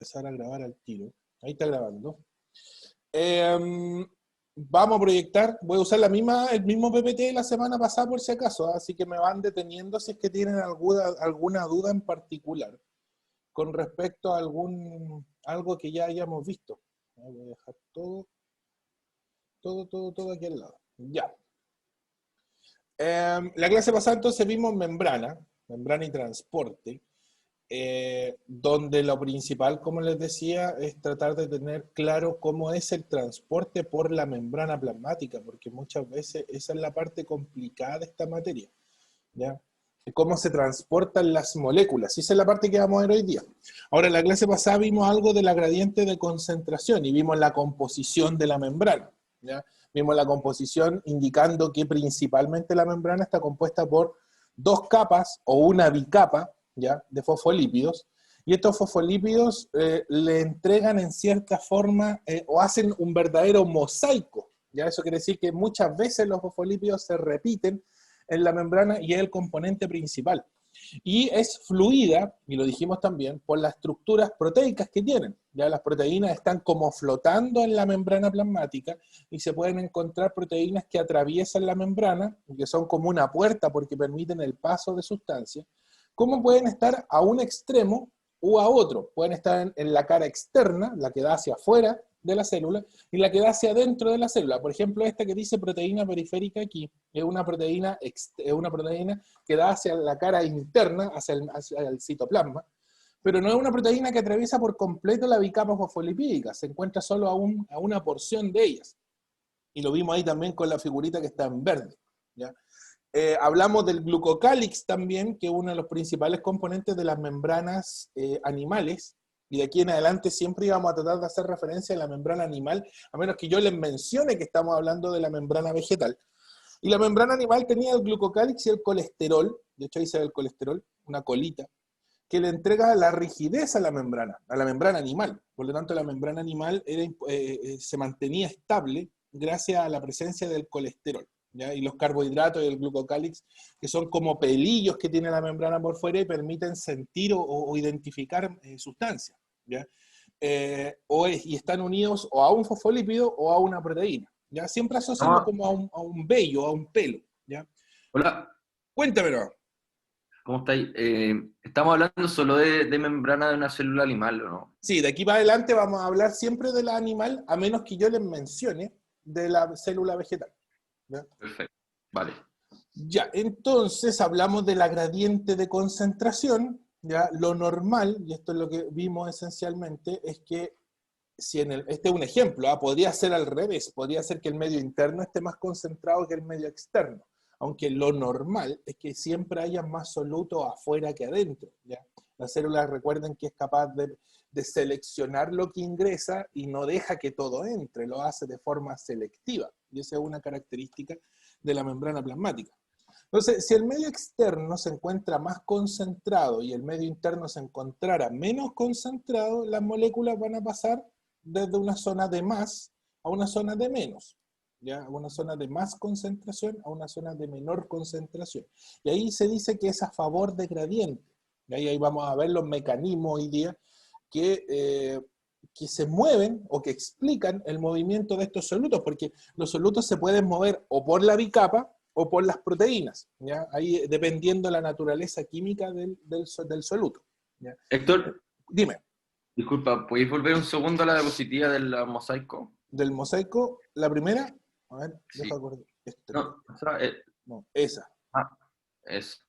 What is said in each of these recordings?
Empezar a grabar al tiro. Ahí está grabando. Vamos a proyectar, voy a usar el mismo PPT de la semana pasada por si acaso, así que me van deteniendo si es que tienen alguna duda en particular con respecto a algo que ya hayamos visto. Voy a dejar todo aquí al lado. Ya. La clase pasada entonces vimos membrana y transporte. Donde lo principal, como les decía, es tratar de tener claro cómo es el transporte por la membrana plasmática, porque muchas veces esa es la parte complicada de esta materia, ¿ya? Cómo se transportan las moléculas, y esa es la parte que vamos a ver hoy día. Ahora, en la clase pasada vimos algo de la gradiente de concentración, y vimos la composición de la membrana, ¿ya? Vimos la composición indicando que principalmente la membrana está compuesta por dos capas o una bicapa, ¿ya?, de fosfolípidos, y estos fosfolípidos le entregan en cierta forma o hacen un verdadero mosaico, ¿ya? Eso quiere decir que muchas veces los fosfolípidos se repiten en la membrana y es el componente principal. Y es fluida, y lo dijimos también, por las estructuras proteicas que tienen. Ya las proteínas están como flotando en la membrana plasmática y se pueden encontrar proteínas que atraviesan la membrana, que son como una puerta porque permiten el paso de sustancias, como pueden estar a un extremo o a otro. Pueden estar en la cara externa, la que da hacia afuera de la célula, y la que da hacia adentro de la célula. Por ejemplo, esta que dice proteína periférica aquí, es una proteína que da hacia la cara interna, hacia el citoplasma, pero no es una proteína que atraviesa por completo la bicapa fosfolipídica, se encuentra solo a una porción de ellas. Y lo vimos ahí también con la figurita que está en verde, ¿ya? Hablamos del glucocálix también, que es uno de los principales componentes de las membranas animales, y de aquí en adelante siempre íbamos a tratar de hacer referencia a la membrana animal, a menos que yo les mencione que estamos hablando de la membrana vegetal. Y la membrana animal tenía el glucocálix y el colesterol, de hecho ahí se ve el colesterol, una colita, que le entrega la rigidez a la membrana animal. Por lo tanto, la membrana animal se mantenía estable gracias a la presencia del colesterol, ¿ya? Y los carbohidratos y el glucocálix, que son como pelillos que tiene la membrana por fuera y permiten sentir o identificar sustancias, ¿ya? Y están unidos o a un fosfolípido o a una proteína, ¿ya? Siempre asociando como a un vello, a un pelo, ¿ya? Hola. Cuéntamelo. ¿Cómo estáis? Estamos hablando solo de membrana de una célula animal, ¿o no? Sí, de aquí para adelante vamos a hablar siempre de la animal, a menos que yo les mencione de la célula vegetal, ¿ya? Perfecto, vale. Ya, entonces hablamos de la gradiente de concentración, ¿ya? Lo normal, y esto es lo que vimos esencialmente, es que si este es un ejemplo, podría ser al revés, podría ser que el medio interno esté más concentrado que el medio externo, aunque lo normal es que siempre haya más soluto afuera que adentro, ¿ya? La célula, recuerden que es capaz de seleccionar lo que ingresa y no deja que todo entre, lo hace de forma selectiva, y esa es una característica de la membrana plasmática. Entonces, si el medio externo se encuentra más concentrado y el medio interno se encontrara menos concentrado, las moléculas van a pasar desde una zona de más a una zona de menos, ¿ya? Una zona de más concentración a una zona de menor concentración. Y ahí se dice que es a favor de gradiente. Y ahí vamos a ver los mecanismos hoy día que se mueven o que explican el movimiento de estos solutos, porque los solutos se pueden mover o por la bicapa o por las proteínas, ¿ya? Ahí dependiendo de la naturaleza química del soluto, ¿ya? Héctor, Dime. disculpa, ¿podéis volver un segundo a la diapositiva del mosaico? Del mosaico, la primera, a ver, Sí. deja acordar, No, o sea, no, esa. es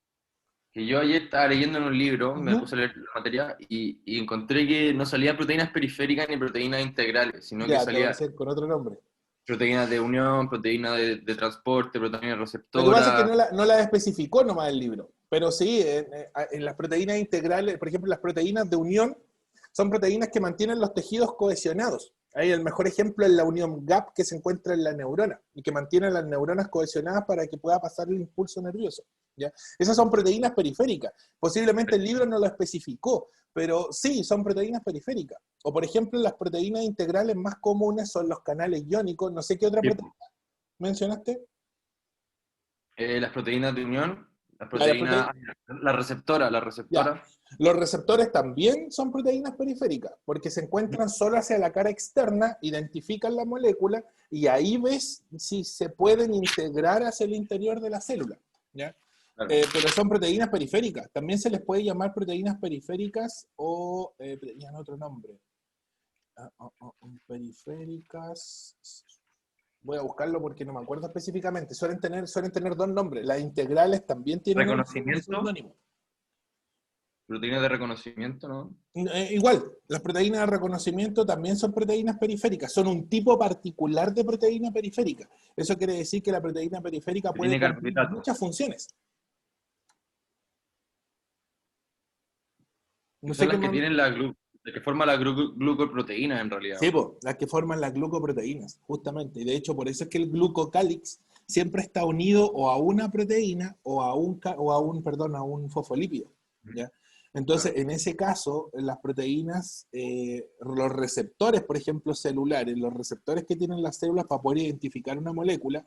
que yo ayer estaba leyendo en un libro, me Uh-huh. puse a leer la materia y encontré que no salían proteínas periféricas ni proteínas integrales, sino que Ya, te voy a salía decir con otro nombre. proteínas de unión, proteínas de transporte, proteínas Lo que pasa es que receptoras. no la especificó nomás el libro, pero sí, en las proteínas integrales, por ejemplo, las proteínas de unión son proteínas que mantienen los tejidos cohesionados. Ahí el mejor ejemplo es la unión GAP que se encuentra en la neurona y que mantiene las neuronas cohesionadas para que pueda pasar el impulso nervioso, ¿ya? Esas son proteínas periféricas. Posiblemente el libro no lo especificó, pero sí, son proteínas periféricas. O por ejemplo, las proteínas integrales más comunes son los canales iónicos. No sé qué otra proteína mencionaste. Las proteínas de unión, Ya, la receptora, ya. Los receptores también son proteínas periféricas, porque se encuentran solo hacia la cara externa, identifican la molécula y ahí ves si se pueden integrar hacia el interior de la célula, ¿ya? Claro. Pero son proteínas periféricas. También se les puede llamar proteínas periféricas o tenían otro nombre. Periféricas. Voy a buscarlo porque no me acuerdo específicamente. Suelen tener dos nombres. Las integrales también tienen un Reconocimiento, seudónimo. proteínas de reconocimiento, ¿no? Igual, las proteínas de reconocimiento también son proteínas periféricas, son un tipo particular de proteína periférica. Eso quiere decir que la proteína periférica Que puede tiene cumplir carbohidratos. muchas funciones. No sé Son qué las que más. tienen las que forman la glucoproteína en realidad. Sí, po, las que forman las glucoproteínas, justamente. Y de hecho, por eso es que el glucocálix siempre está unido o a una proteína o a un fosfolípido, ¿ya? Entonces, Claro. en ese caso, las proteínas, los receptores, por ejemplo, celulares, los receptores que tienen las células para poder identificar una molécula,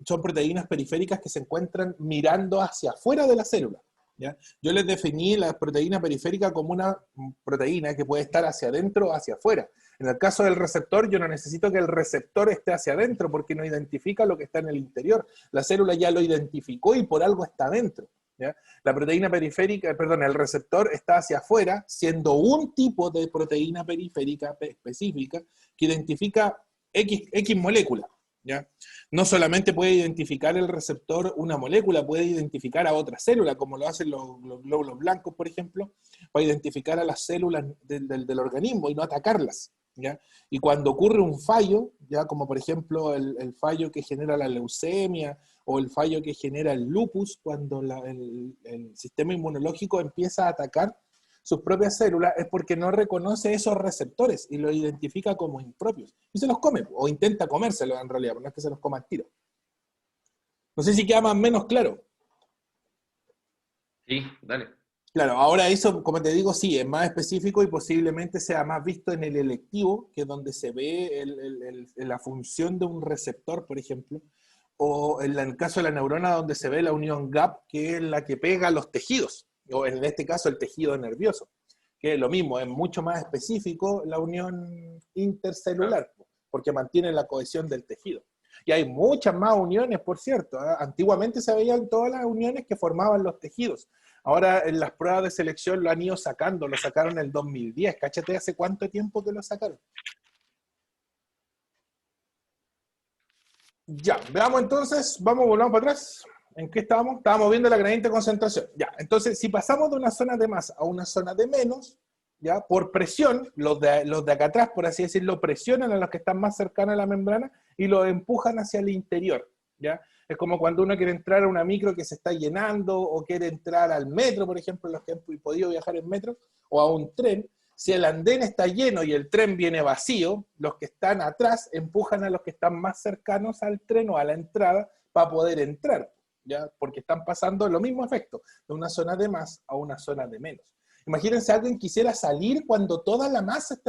son proteínas periféricas que se encuentran mirando hacia afuera de la célula, ¿ya? Yo les definí la proteína periférica como una proteína que puede estar hacia adentro o hacia afuera. En el caso del receptor, yo no necesito que el receptor esté hacia adentro porque no identifica lo que está en el interior. La célula ya lo identificó y por algo está adentro, ¿ya? La proteína periférica, perdón, el receptor está hacia afuera, siendo un tipo de proteína periférica específica que identifica X molécula, ¿ya? No solamente puede identificar el receptor una molécula, puede identificar a otra célula, como lo hacen los glóbulos blancos, por ejemplo, para identificar a las células del organismo y no atacarlas, ¿ya? Y cuando ocurre un fallo, ya como por ejemplo el fallo que genera la leucemia o el fallo que genera el lupus, cuando el sistema inmunológico empieza a atacar sus propias células, es porque no reconoce esos receptores y los identifica como impropios. Y se los come, o intenta comérselos en realidad, pero no es que se los coma al tiro. No sé si queda más o menos claro. Sí, dale. Claro, ahora eso, como te digo, sí, es más específico y posiblemente sea más visto en el electivo, que es donde se ve la función de un receptor, por ejemplo, o en el caso de la neurona, donde se ve la unión GAP, que es la que pega los tejidos, o en este caso el tejido nervioso, que es lo mismo, es mucho más específico la unión Claro. intercelular, porque mantiene la cohesión del tejido. Y hay muchas más uniones, por cierto, ¿eh? Antiguamente se veían todas las uniones que formaban los tejidos. Ahora en las pruebas de selección lo han ido sacando, lo sacaron en el 2010. Cáchate, ¿hace cuánto tiempo que lo sacaron? Ya, veamos entonces, volvamos para atrás. ¿En qué estábamos? Estábamos viendo la gradiente de concentración. Ya, entonces si pasamos de una zona de más a una zona de menos, ya, por presión, los de acá atrás, por así decirlo, presionan a los que están más cercanos a la membrana y los empujan hacia el interior, ¿ya? Es como cuando uno quiere entrar a una micro que se está llenando o quiere entrar al metro, por ejemplo, los que han podido viajar en metro, o a un tren. Si el andén está lleno y el tren viene vacío, los que están atrás empujan a los que están más cercanos al tren o a la entrada para poder entrar, ¿ya? Porque están pasando lo mismo efecto, de una zona de más a una zona de menos. Imagínense alguien quisiera salir cuando toda la masa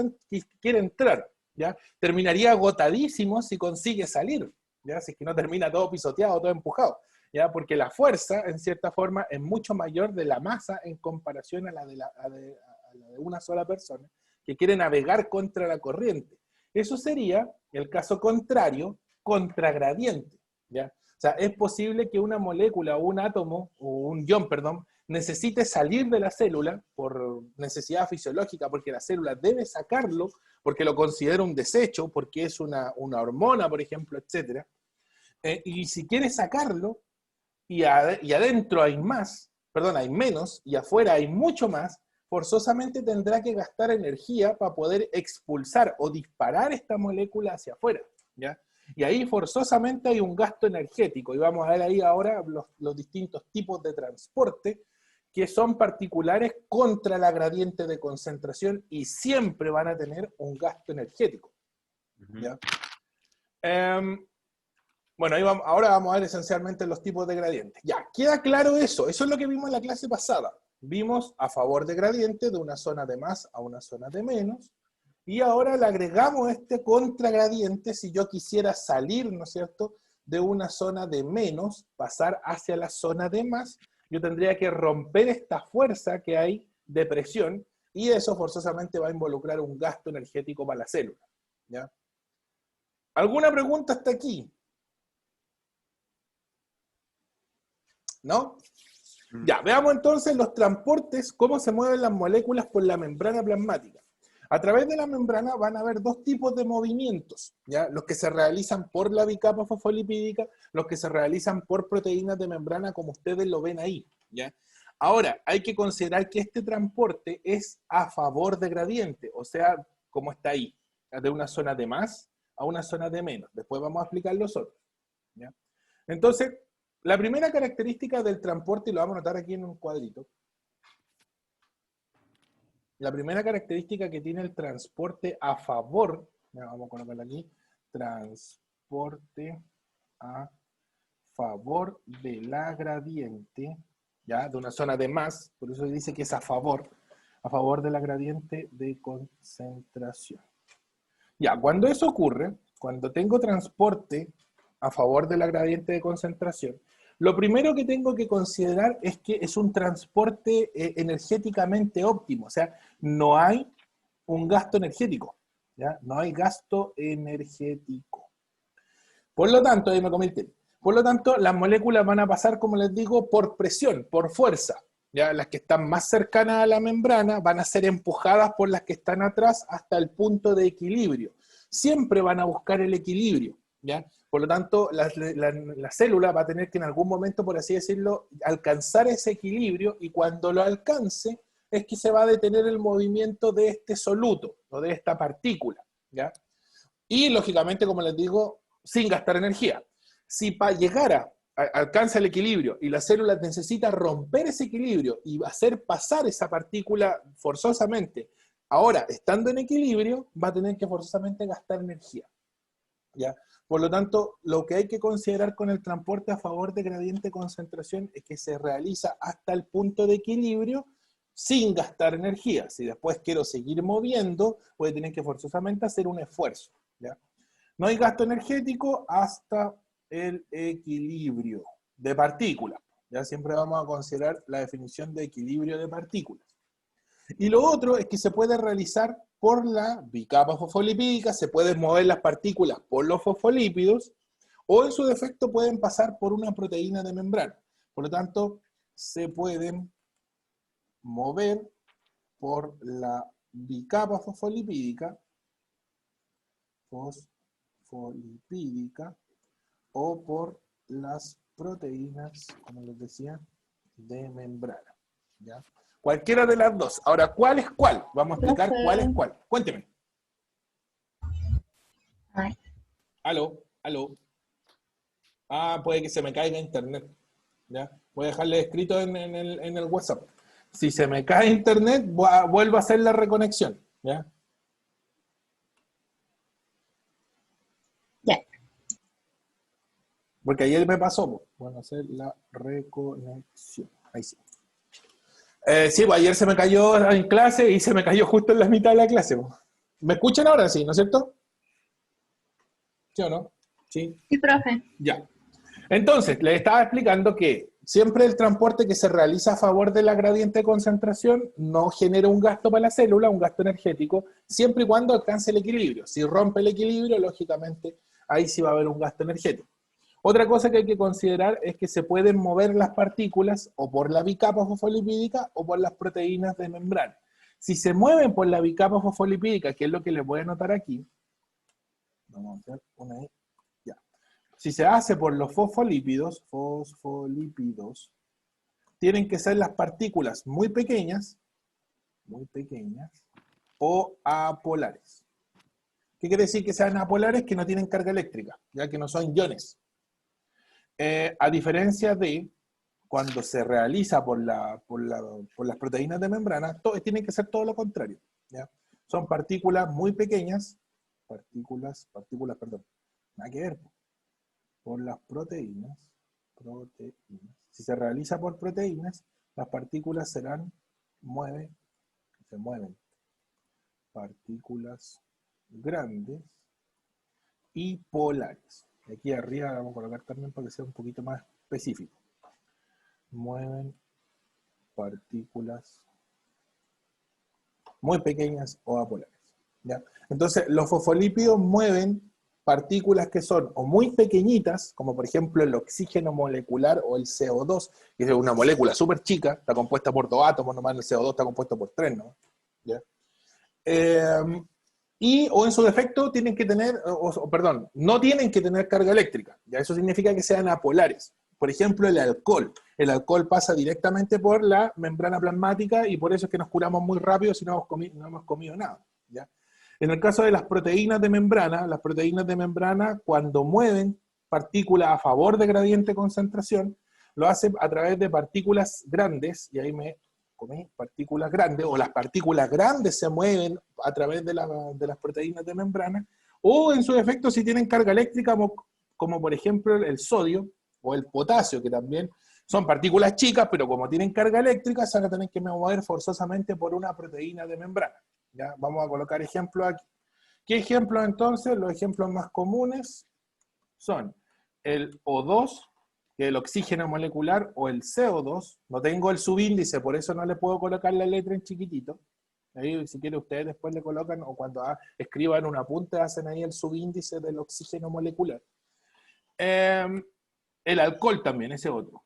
quiere entrar, ¿ya? Terminaría agotadísimo si consigue salir, ¿ya? Si es que no termina todo pisoteado, todo empujado, ¿ya? Porque la fuerza, en cierta forma, es mucho mayor de la masa en comparación a la de una sola persona que quiere navegar contra la corriente. Eso sería el caso contrario, contragradiente, ¿ya? O sea, es posible que una molécula o un átomo, o un ion, perdón, necesite salir de la célula por necesidad fisiológica, porque la célula debe sacarlo, porque lo considera un desecho, porque es una hormona, por ejemplo, etc. Y si quiere sacarlo, y adentro hay más, perdón, hay menos, y afuera hay mucho más, forzosamente tendrá que gastar energía para poder expulsar o disparar esta molécula hacia afuera, ¿ya? Y ahí forzosamente hay un gasto energético, y vamos a ver ahí ahora los distintos tipos de transporte que son particulares contra la gradiente de concentración y siempre van a tener un gasto energético, ¿ya? Bueno, ahora vamos a ver esencialmente los tipos de gradientes. Ya, queda claro eso. Eso es lo que vimos en la clase pasada. Vimos a favor de gradiente de una zona de más a una zona de menos. Y ahora le agregamos este contragradiente si yo quisiera salir, ¿no es cierto?, de una zona de menos, pasar hacia la zona de más, yo tendría que romper esta fuerza que hay de presión, y eso forzosamente va a involucrar un gasto energético para la célula. ¿Ya? ¿Alguna pregunta hasta aquí? ¿No? Ya, veamos entonces los transportes, cómo se mueven las moléculas por la membrana plasmática. A través de la membrana van a haber dos tipos de movimientos, ¿ya? Los que se realizan por la bicapa fosfolipídica, los que se realizan por proteínas de membrana, como ustedes lo ven ahí, ¿ya? Ahora, hay que considerar que este transporte es a favor de gradiente, o sea, como está ahí, de una zona de más a una zona de menos. Después vamos a explicar los otros, ¿ya? Entonces, la primera característica del transporte, y lo vamos a notar aquí en un cuadrito, la primera característica que tiene el transporte a favor, vamos a colocarla aquí, transporte a favor de la gradiente, ya, de una zona de más, por eso dice que es a favor de la gradiente de concentración. Ya, cuando eso ocurre, cuando tengo transporte a favor de la gradiente de concentración, lo primero que tengo que considerar es que es un transporte energéticamente óptimo, o sea, no hay un gasto energético, ¿ya? No hay gasto energético. Por lo tanto, ahí me comí el tema. Por lo tanto, las moléculas van a pasar, como les digo, por presión, por fuerza. ¿Ya? Las que están más cercanas a la membrana van a ser empujadas por las que están atrás hasta el punto de equilibrio. Siempre van a buscar el equilibrio, ¿ya? Por lo tanto, la célula va a tener que en algún momento, por así decirlo, alcanzar ese equilibrio, y cuando lo alcance es que se va a detener el movimiento de este soluto o de esta partícula, ¿ya? Y lógicamente, como les digo, sin gastar energía. Si para llegar a alcanza el equilibrio y la célula necesita romper ese equilibrio y hacer pasar esa partícula forzosamente, ahora estando en equilibrio, va a tener que forzosamente gastar energía, ¿ya? Por lo tanto, lo que hay que considerar con el transporte a favor de gradiente de concentración es que se realiza hasta el punto de equilibrio sin gastar energía. Si después quiero seguir moviendo, voy a tener que forzosamente hacer un esfuerzo, ¿ya? No hay gasto energético hasta el equilibrio de partículas. Ya siempre vamos a considerar la definición de equilibrio de partículas. Y lo otro es que se puede realizar por la bicapa fosfolipídica, se pueden mover las partículas por los fosfolípidos, o en su defecto pueden pasar por una proteína de membrana. Por lo tanto, se pueden mover por la bicapa fosfolipídica, o por las proteínas, como les decía, de membrana, ¿ya? Cualquiera de las dos. Ahora, ¿cuál es cuál? Vamos a explicar cuál es cuál. Cuénteme. Ay. Aló, aló. Ah, puede que se me caiga internet, ¿ya? Voy a dejarle escrito en el WhatsApp. Si se me cae internet, vuelvo a hacer la reconexión, ¿ya? Ya. Porque ayer me pasó, pues. Bueno, hacer la reconexión. Ahí sí. Sí, pues ayer se me cayó en clase y se me cayó justo en la mitad de la clase, pues. ¿Me escuchan ahora? Sí, ¿no es cierto? ¿Sí o no? Sí. Sí, profe. Ya. Entonces, les estaba explicando que siempre el transporte que se realiza a favor de la gradiente de concentración no genera un gasto para la célula, un gasto energético, siempre y cuando alcance el equilibrio. Si rompe el equilibrio, lógicamente, ahí sí va a haber un gasto energético. Otra cosa que hay que considerar es que se pueden mover las partículas o por la bicapa fosfolipídica o por las proteínas de membrana. Si se mueven por la bicapa fosfolipídica, que es lo que les voy a anotar aquí, vamos a hacer una ahí, ya. Si se hace por los fosfolípidos, tienen que ser las partículas muy pequeñas, o apolares. ¿Qué quiere decir que sean apolares? Que no tienen carga eléctrica, ya que no son iones. A diferencia de cuando se realiza por las proteínas de membrana, tiene que ser todo lo contrario, ¿ya? Son partículas muy pequeñas, perdón, nada que ver, por las proteínas. Si se realiza por proteínas, las partículas se mueven, partículas grandes y polares. Aquí arriba vamos a colocar también para que sea un poquito más específico. mueven partículas muy pequeñas o apolares. ¿Ya? Entonces, los fosfolípidos mueven partículas que son o muy pequeñitas, como por ejemplo el oxígeno molecular o el CO2, que es una molécula súper chica, está compuesta por 2 átomos, nomás el CO2 está compuesto por 3, ¿no? ¿Ya? O en su defecto tienen que tener, perdón, no tienen que tener carga eléctrica. ¿Ya? Eso significa que sean apolares. Por ejemplo, el alcohol. El alcohol pasa directamente por la membrana plasmática y por eso es que nos curamos muy rápido si no hemos comido nada. ¿Ya? En el caso de las proteínas de membrana, cuando mueven partículas a favor de gradiente de concentración, lo hacen a través de partículas grandes, y ahí me comí partículas grandes, o las partículas grandes se mueven a través de las proteínas de membrana, o en su defecto si tienen carga eléctrica, como por ejemplo el sodio o el potasio, que también son partículas chicas, pero como tienen carga eléctrica, se van a tener que mover forzosamente por una proteína de membrana. ¿Ya? Vamos a colocar ejemplos aquí. ¿Qué ejemplos entonces? Los ejemplos más comunes son el O2, que es el oxígeno molecular, o el CO2. No tengo el subíndice, por eso no le puedo colocar la letra en chiquitito. Ahí, si quiere, ustedes después le colocan, o cuando escriban un apunte, hacen ahí el subíndice del oxígeno molecular. El alcohol también, ese otro.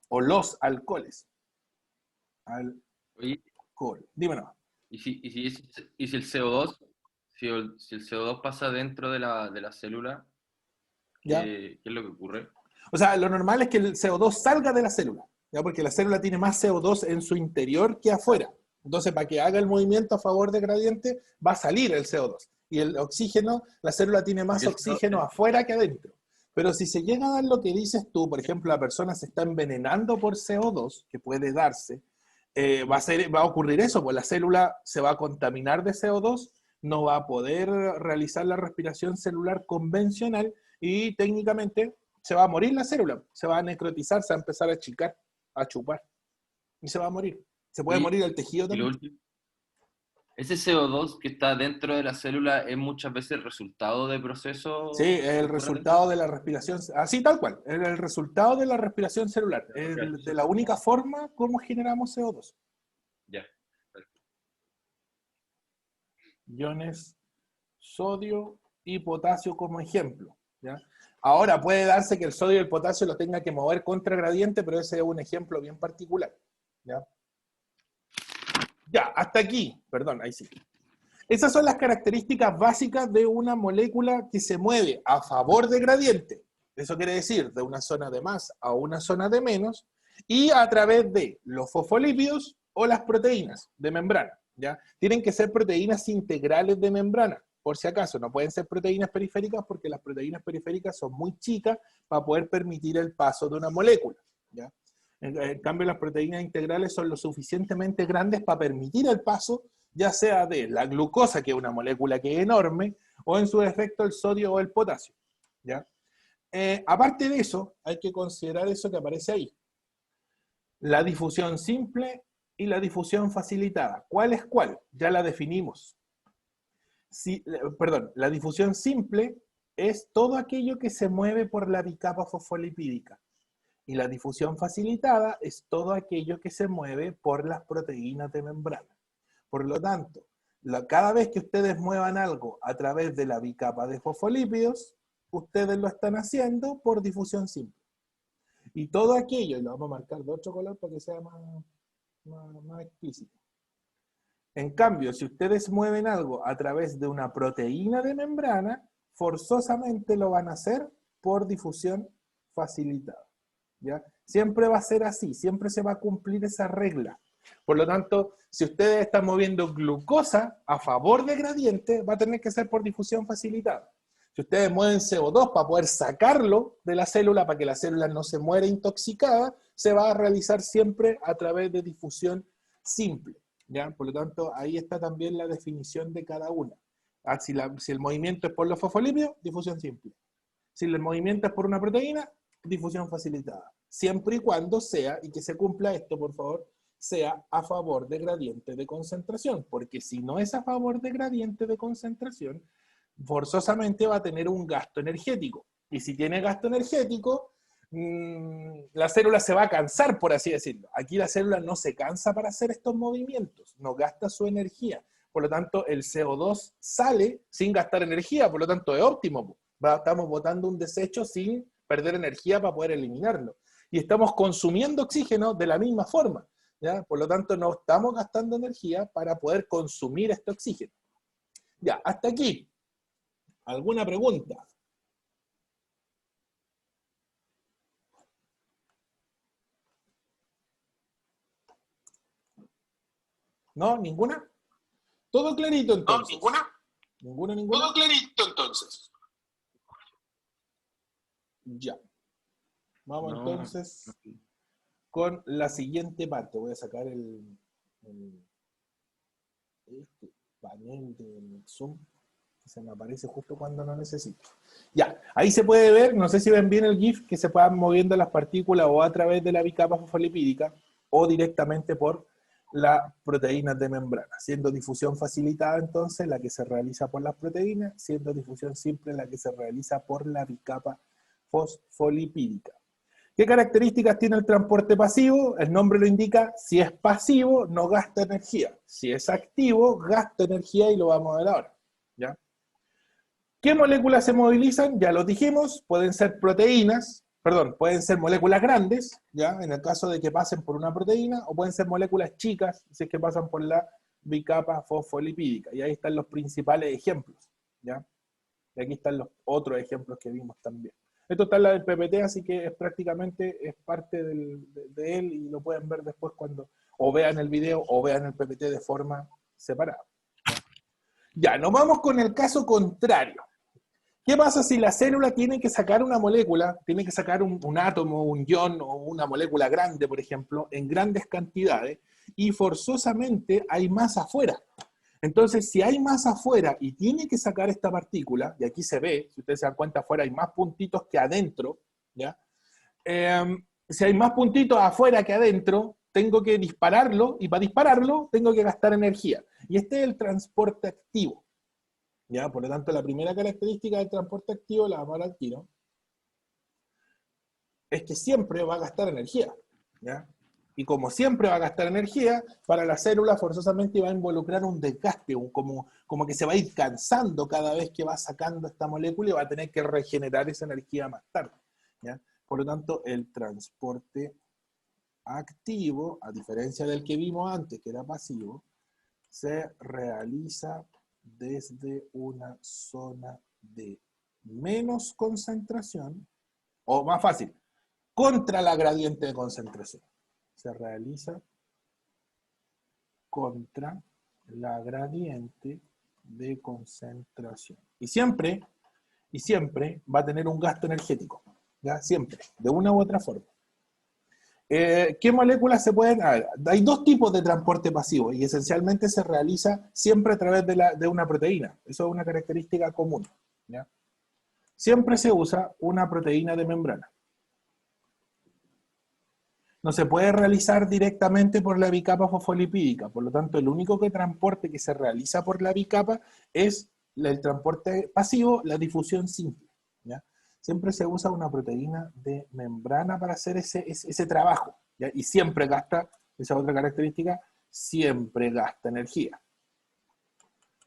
O los alcoholes. Oye, Alcohol. Dímelo. ¿Y si el CO2, si el CO2 pasa dentro de la célula, ¿Ya? ¿qué es lo que ocurre? O sea, lo normal es que el CO2 salga de la célula, ¿ya? Porque la célula tiene más CO2 en su interior que afuera. Entonces, para que haga el movimiento a favor de gradiente, va a salir el CO2. Y el oxígeno, la célula tiene más oxígeno afuera que adentro. Pero si se llega a dar lo que dices tú, por ejemplo, la persona se está envenenando por CO2, que puede darse, va a ocurrir eso, pues la célula se va a contaminar de CO2, no va a poder realizar la respiración celular convencional y técnicamente se va a morir la célula, se va a necrotizar, se va a empezar a achicar, a chupar, y se va a morir. Se puede Oye, morir el tejido y lo también. último, ese CO2 que está dentro de la célula es muchas veces el resultado de Sí, procesos es que el ocurren dentro resultado de la respiración, así tal cual, es el resultado de la respiración celular, de la es de respiración la única celular. forma como generamos CO2. Ya. Iones sodio y potasio como ejemplo. ¿Ya? Ahora puede darse que el sodio y el potasio lo tenga que mover contra gradiente, pero ese es un ejemplo bien particular. ¿Ya? Ya, hasta aquí, perdón, ahí sí. Esas son las características básicas de una molécula que se mueve a favor de gradiente. Eso quiere decir de una zona de más a una zona de menos y a través de los fosfolípidos o las proteínas de membrana. ¿Ya? Tienen que ser proteínas integrales de membrana, por si acaso. No pueden ser proteínas periféricas porque las proteínas periféricas son muy chicas para poder permitir el paso de una molécula. ¿Ya? En cambio, las proteínas integrales son lo suficientemente grandes para permitir el paso ya sea de la glucosa, que es una molécula que es enorme, o en su defecto el sodio o el potasio. ¿Ya? Aparte de eso, hay que considerar eso que aparece ahí. La difusión simple y la difusión facilitada. ¿Cuál es cuál? Ya la definimos. Perdón, la difusión simple es todo aquello que se mueve por la bicapa fosfolipídica. Y la difusión facilitada es todo aquello que se mueve por las proteínas de membrana. Por lo tanto, cada vez que ustedes muevan algo a través de la bicapa de fosfolípidos, ustedes lo están haciendo por difusión simple. Y todo aquello, y lo vamos a marcar de otro color para que sea más explícito. En cambio, si ustedes mueven algo a través de una proteína de membrana, forzosamente lo van a hacer por difusión facilitada. ¿Ya? Siempre va a ser así, siempre se va a cumplir esa regla. Por lo tanto, si ustedes están moviendo glucosa a favor de gradiente, va a tener que ser por difusión facilitada. Si ustedes mueven CO2 para poder sacarlo de la célula, para que la célula no se muera intoxicada, se va a realizar siempre a través de difusión simple. ¿Ya? Por lo tanto, ahí está también la definición de cada una. Si el movimiento es por los fosfolípidos, difusión simple. Si el movimiento es por una proteína, difusión facilitada. Siempre y cuando sea, y que se cumpla esto, por favor, sea a favor de gradiente de concentración, porque si no es a favor de gradiente de concentración, forzosamente va a tener un gasto energético. Y si tiene gasto energético, la célula se va a cansar, por así decirlo. Aquí la célula no se cansa para hacer estos movimientos, no gasta su energía. Por lo tanto, el CO2 sale sin gastar energía, por lo tanto es óptimo. Estamos botando un desecho sin perder energía para poder eliminarlo. Y estamos consumiendo oxígeno de la misma forma, ¿ya? Por lo tanto, no estamos gastando energía para poder consumir este oxígeno. Ya, hasta aquí. ¿Alguna pregunta? ¿No? ¿Ninguna? ¿Todo clarito entonces? ¿No? ¿Ninguna? ¿Ninguna? Todo clarito entonces. Ya. Vamos No. entonces con la siguiente parte. Voy a sacar este panel del Zoom, que se me aparece justo cuando lo necesito. Ya, ahí se puede ver, no sé si ven bien el GIF, que se van moviendo las partículas o a través de la bicapa fosfolipídica o directamente por las proteínas de membrana, siendo difusión facilitada entonces la que se realiza por las proteínas, siendo difusión simple la que se realiza por la bicapa fosfolipídica. ¿Qué características tiene el transporte pasivo? El nombre lo indica, si es pasivo no gasta energía, si es activo gasta energía y lo vamos a ver ahora, ¿ya? ¿Qué moléculas se movilizan? Ya lo dijimos, pueden ser proteínas, perdón, pueden ser moléculas grandes, ¿ya? En el caso de que pasen por una proteína, o pueden ser moléculas chicas, si es que pasan por la bicapa fosfolipídica. Y ahí están los principales ejemplos, ¿ya? Y aquí están los otros ejemplos que vimos también. Esto está en la del PPT, así que es prácticamente es parte de él y lo pueden ver después cuando o vean el video o vean el PPT de forma separada. Ya, nos vamos con el caso contrario. ¿Qué pasa si la célula tiene que sacar una molécula, tiene que sacar un átomo, un ion o una molécula grande, por ejemplo, en grandes cantidades y forzosamente hay más afuera? Entonces, si hay más afuera y tiene que sacar esta partícula, y aquí se ve, si ustedes se dan cuenta, afuera hay más puntitos que adentro, ¿ya? Si hay más puntitos afuera que adentro, tengo que dispararlo, y para dispararlo tengo que gastar energía. Y este es el transporte activo, ¿ya? Por lo tanto, la primera característica del transporte activo, la vamos a dar al tiro, es que siempre va a gastar energía, ¿ya? Y como siempre va a gastar energía, para la célula forzosamente va a involucrar un desgaste, como que se va a ir cansando cada vez que va sacando esta molécula y va a tener que regenerar esa energía más tarde, ¿ya? Por lo tanto, el transporte activo, a diferencia del que vimos antes, que era pasivo, se realiza desde una zona de menos concentración, o más fácil, contra la gradiente de concentración. Se realiza contra la gradiente de concentración. Y siempre va a tener un gasto energético, ¿ya? Siempre, de una u otra forma. ¿Qué moléculas se pueden...? A ver, hay dos tipos de transporte pasivo y esencialmente se realiza siempre a través de una proteína. Eso es una característica común, ¿ya? Siempre se usa una proteína de membrana. No se puede realizar directamente por la bicapa fosfolipídica, por lo tanto, el único transporte que se realiza por la bicapa es el transporte pasivo, la difusión simple, ¿ya? Siempre se usa una proteína de membrana para hacer ese trabajo, ¿ya? Y siempre gasta, esa otra característica, siempre gasta energía.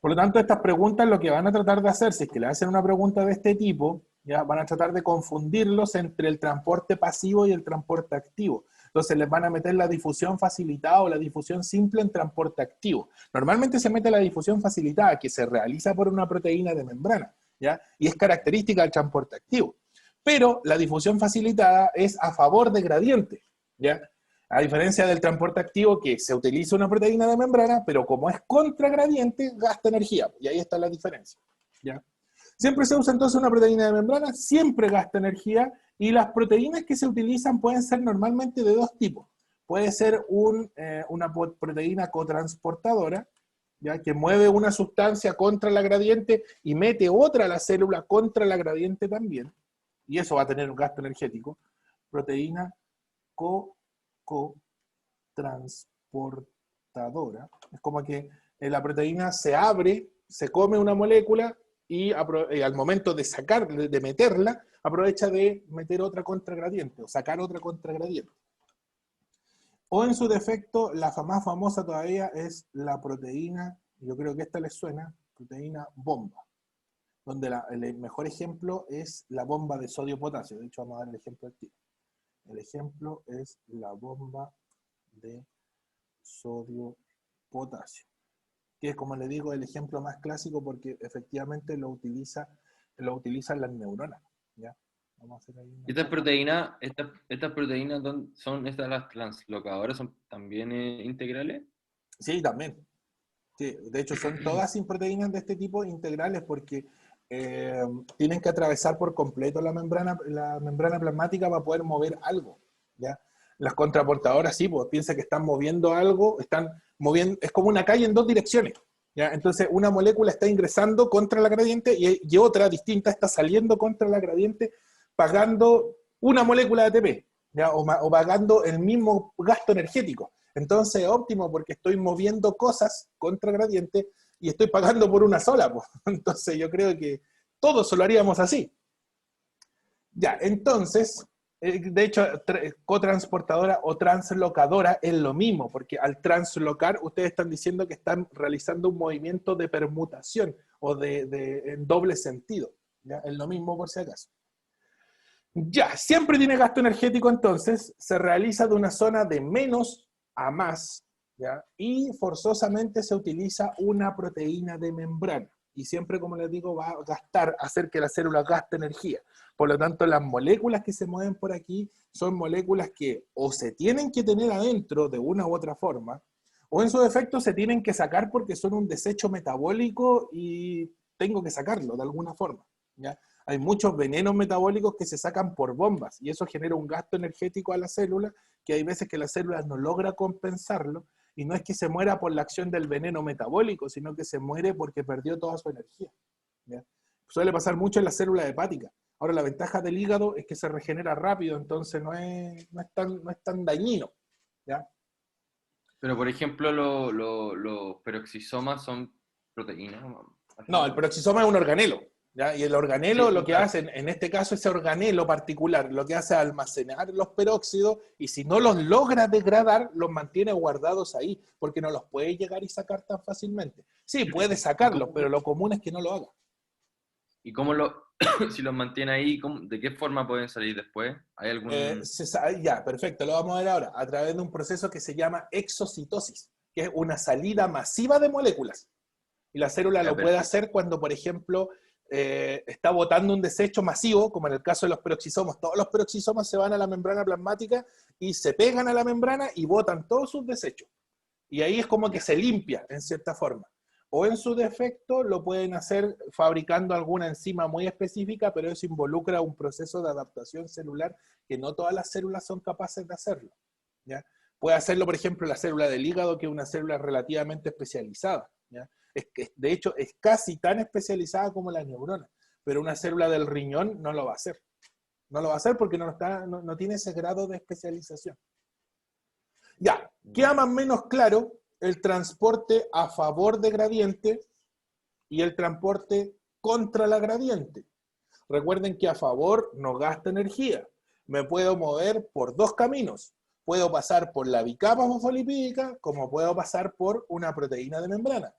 Por lo tanto, estas preguntas lo que van a tratar de hacer, si es que le hacen una pregunta de este tipo, ya van a tratar de confundirlos entre el transporte pasivo y el transporte activo. Entonces les van a meter la difusión facilitada o la difusión simple en transporte activo. Normalmente se mete la difusión facilitada, que se realiza por una proteína de membrana, ¿ya? Y es característica del transporte activo. Pero la difusión facilitada es a favor de gradiente, ¿ya? A diferencia del transporte activo, que se utiliza una proteína de membrana, pero como es contragradiente, gasta energía. Y ahí está la diferencia, ¿ya? Siempre se usa entonces una proteína de membrana, siempre gasta energía, y las proteínas que se utilizan pueden ser normalmente de dos tipos. Puede ser una proteína cotransportadora, ¿ya? Que mueve una sustancia contra la gradiente y mete otra a la célula contra la gradiente también, y eso va a tener un gasto energético. Proteína cotransportadora. Es como que la proteína se abre, se come una molécula y al momento de meterla, aprovecha de meter otra contragradiente o sacar otra contragradiente. O en su defecto, la más famosa todavía es la proteína, yo creo que esta les suena, proteína bomba, donde el mejor ejemplo es la bomba de sodio-potasio. De hecho, vamos a dar el ejemplo del tiro. El ejemplo es la bomba de sodio-potasio, que es, como le digo, el ejemplo más clásico porque efectivamente lo utilizan las neuronas. ¿Ya? Vamos a hacer ahí una ¿Estas foto. proteínas, estas proteínas son estas las translocadoras, son también integrales? Sí, también. Sí, de hecho, son todas proteínas de este tipo integrales porque tienen que atravesar por completo la membrana plasmática para poder mover algo. ¿Ya? Las contraportadoras sí, pues piensa que están moviendo algo, están moviendo, es como una calle en dos direcciones. ¿Ya? Entonces, una molécula está ingresando contra la gradiente y otra distinta está saliendo contra la gradiente, pagando una molécula de ATP, ¿ya? O pagando el mismo gasto energético. Entonces es óptimo porque estoy moviendo cosas contra gradiente y estoy pagando por una sola. Pues. Entonces yo creo que todos lo haríamos así. Ya, entonces, de hecho, cotransportadora o translocadora es lo mismo, porque al translocar ustedes están diciendo que están realizando un movimiento de permutación o en doble sentido. ¿Ya? Es lo mismo por si acaso. Ya, siempre tiene gasto energético, entonces se realiza de una zona de menos a más, ¿ya? Y forzosamente se utiliza una proteína de membrana. Y siempre, como les digo, va a hacer que la célula gaste energía. Por lo tanto, las moléculas que se mueven por aquí son moléculas que o se tienen que tener adentro de una u otra forma, o en su defecto se tienen que sacar porque son un desecho metabólico y tengo que sacarlo de alguna forma, ¿ya? Hay muchos venenos metabólicos que se sacan por bombas y eso genera un gasto energético a la célula que hay veces que la célula no logra compensarlo y no es que se muera por la acción del veneno metabólico, sino que se muere porque perdió toda su energía. ¿Ya? Suele pasar mucho en la célula hepática. Ahora, la ventaja del hígado es que se regenera rápido, entonces no es tan dañino. ¿Ya? Pero, por ejemplo, los peroxisomas son proteínas, al No, el final. peroxisoma es un organelo. ¿Ya? Y el organelo Sí, lo que claro. hace, en este caso ese organelo particular, lo que hace es almacenar los peróxidos y si no los logra degradar, los mantiene guardados ahí, porque no los puede llegar y sacar tan fácilmente. Sí, puede ¿Y sacarlos, cómo, pero lo común es que no lo haga. y cómo si los mantiene ahí, de qué forma pueden salir después? ¿Hay algún...? Ya, perfecto, lo vamos a ver ahora, a través de un proceso que se llama exocitosis, que es una salida masiva de moléculas. Y la célula Ya, lo puede perfecto. hacer cuando, por ejemplo, está botando un desecho masivo, como en el caso de los peroxisomas. Todos los peroxisomas se van a la membrana plasmática y se pegan a la membrana y botan todos sus desechos. Y ahí es como que Ya. se limpia, en cierta forma. O en su defecto lo pueden hacer fabricando alguna enzima muy específica, pero eso involucra un proceso de adaptación celular que no todas las células son capaces de hacerlo. ¿Ya? Puede hacerlo, por ejemplo, la célula del hígado, que es una célula relativamente especializada. ¿Ya? De hecho, es casi tan especializada como la neurona, pero una célula del riñón no lo va a hacer. No lo va a hacer porque no tiene ese grado de especialización. Ya, queda más o menos claro el transporte a favor de gradiente y el transporte contra la gradiente. Recuerden que a favor no gasta energía. Me puedo mover por dos caminos. Puedo pasar por la bicapa fosfolipídica, como puedo pasar por una proteína de membrana.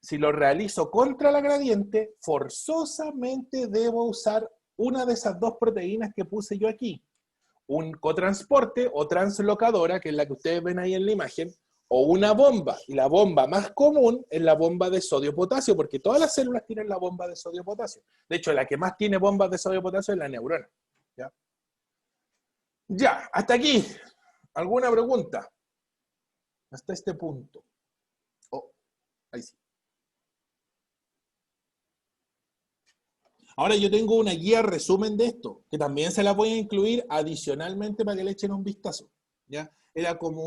Si lo realizo contra la gradiente, forzosamente debo usar una de esas dos proteínas que puse yo aquí. Un cotransporte o translocadora, que es la que ustedes ven ahí en la imagen, o una bomba. Y la bomba más común es la bomba de sodio-potasio, porque todas las células tienen la bomba de sodio-potasio. De hecho, la que más tiene bombas de sodio-potasio es la neurona. ¿Ya? Ya, hasta aquí. ¿Alguna pregunta? Hasta este punto. Oh, ahí sí. Ahora yo tengo una guía resumen de esto, que también se la voy a incluir adicionalmente para que le echen un vistazo. ¿Ya? Era como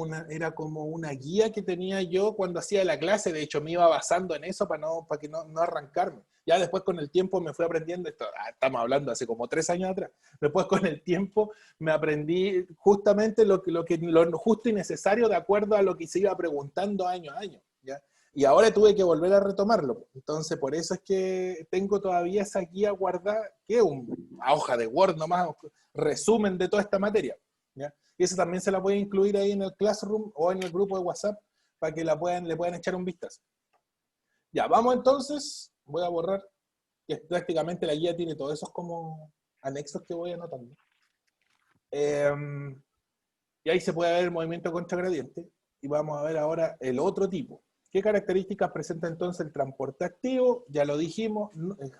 una guía que tenía yo cuando hacía la clase, de hecho me iba basando en eso para que no arrancarme. Ya después con el tiempo me fui aprendiendo esto, estamos hablando hace como 3 años atrás, después con el tiempo me aprendí justamente lo justo y necesario de acuerdo a lo que se iba preguntando año a año. ¿Ya? Y ahora tuve que volver a retomarlo. Entonces, por eso es que tengo todavía esa guía guardada, que es una hoja de Word nomás, resumen de toda esta materia. ¿Ya? Y eso también se la voy a incluir ahí en el Classroom o en el grupo de WhatsApp para que le puedan echar un vistazo. Ya, vamos entonces. Voy a borrar, que prácticamente la guía tiene todos esos como anexos que voy anotando. Y ahí se puede ver el movimiento contragradiente. Y vamos a ver ahora el otro tipo. ¿Qué características presenta entonces el transporte activo? Ya lo dijimos,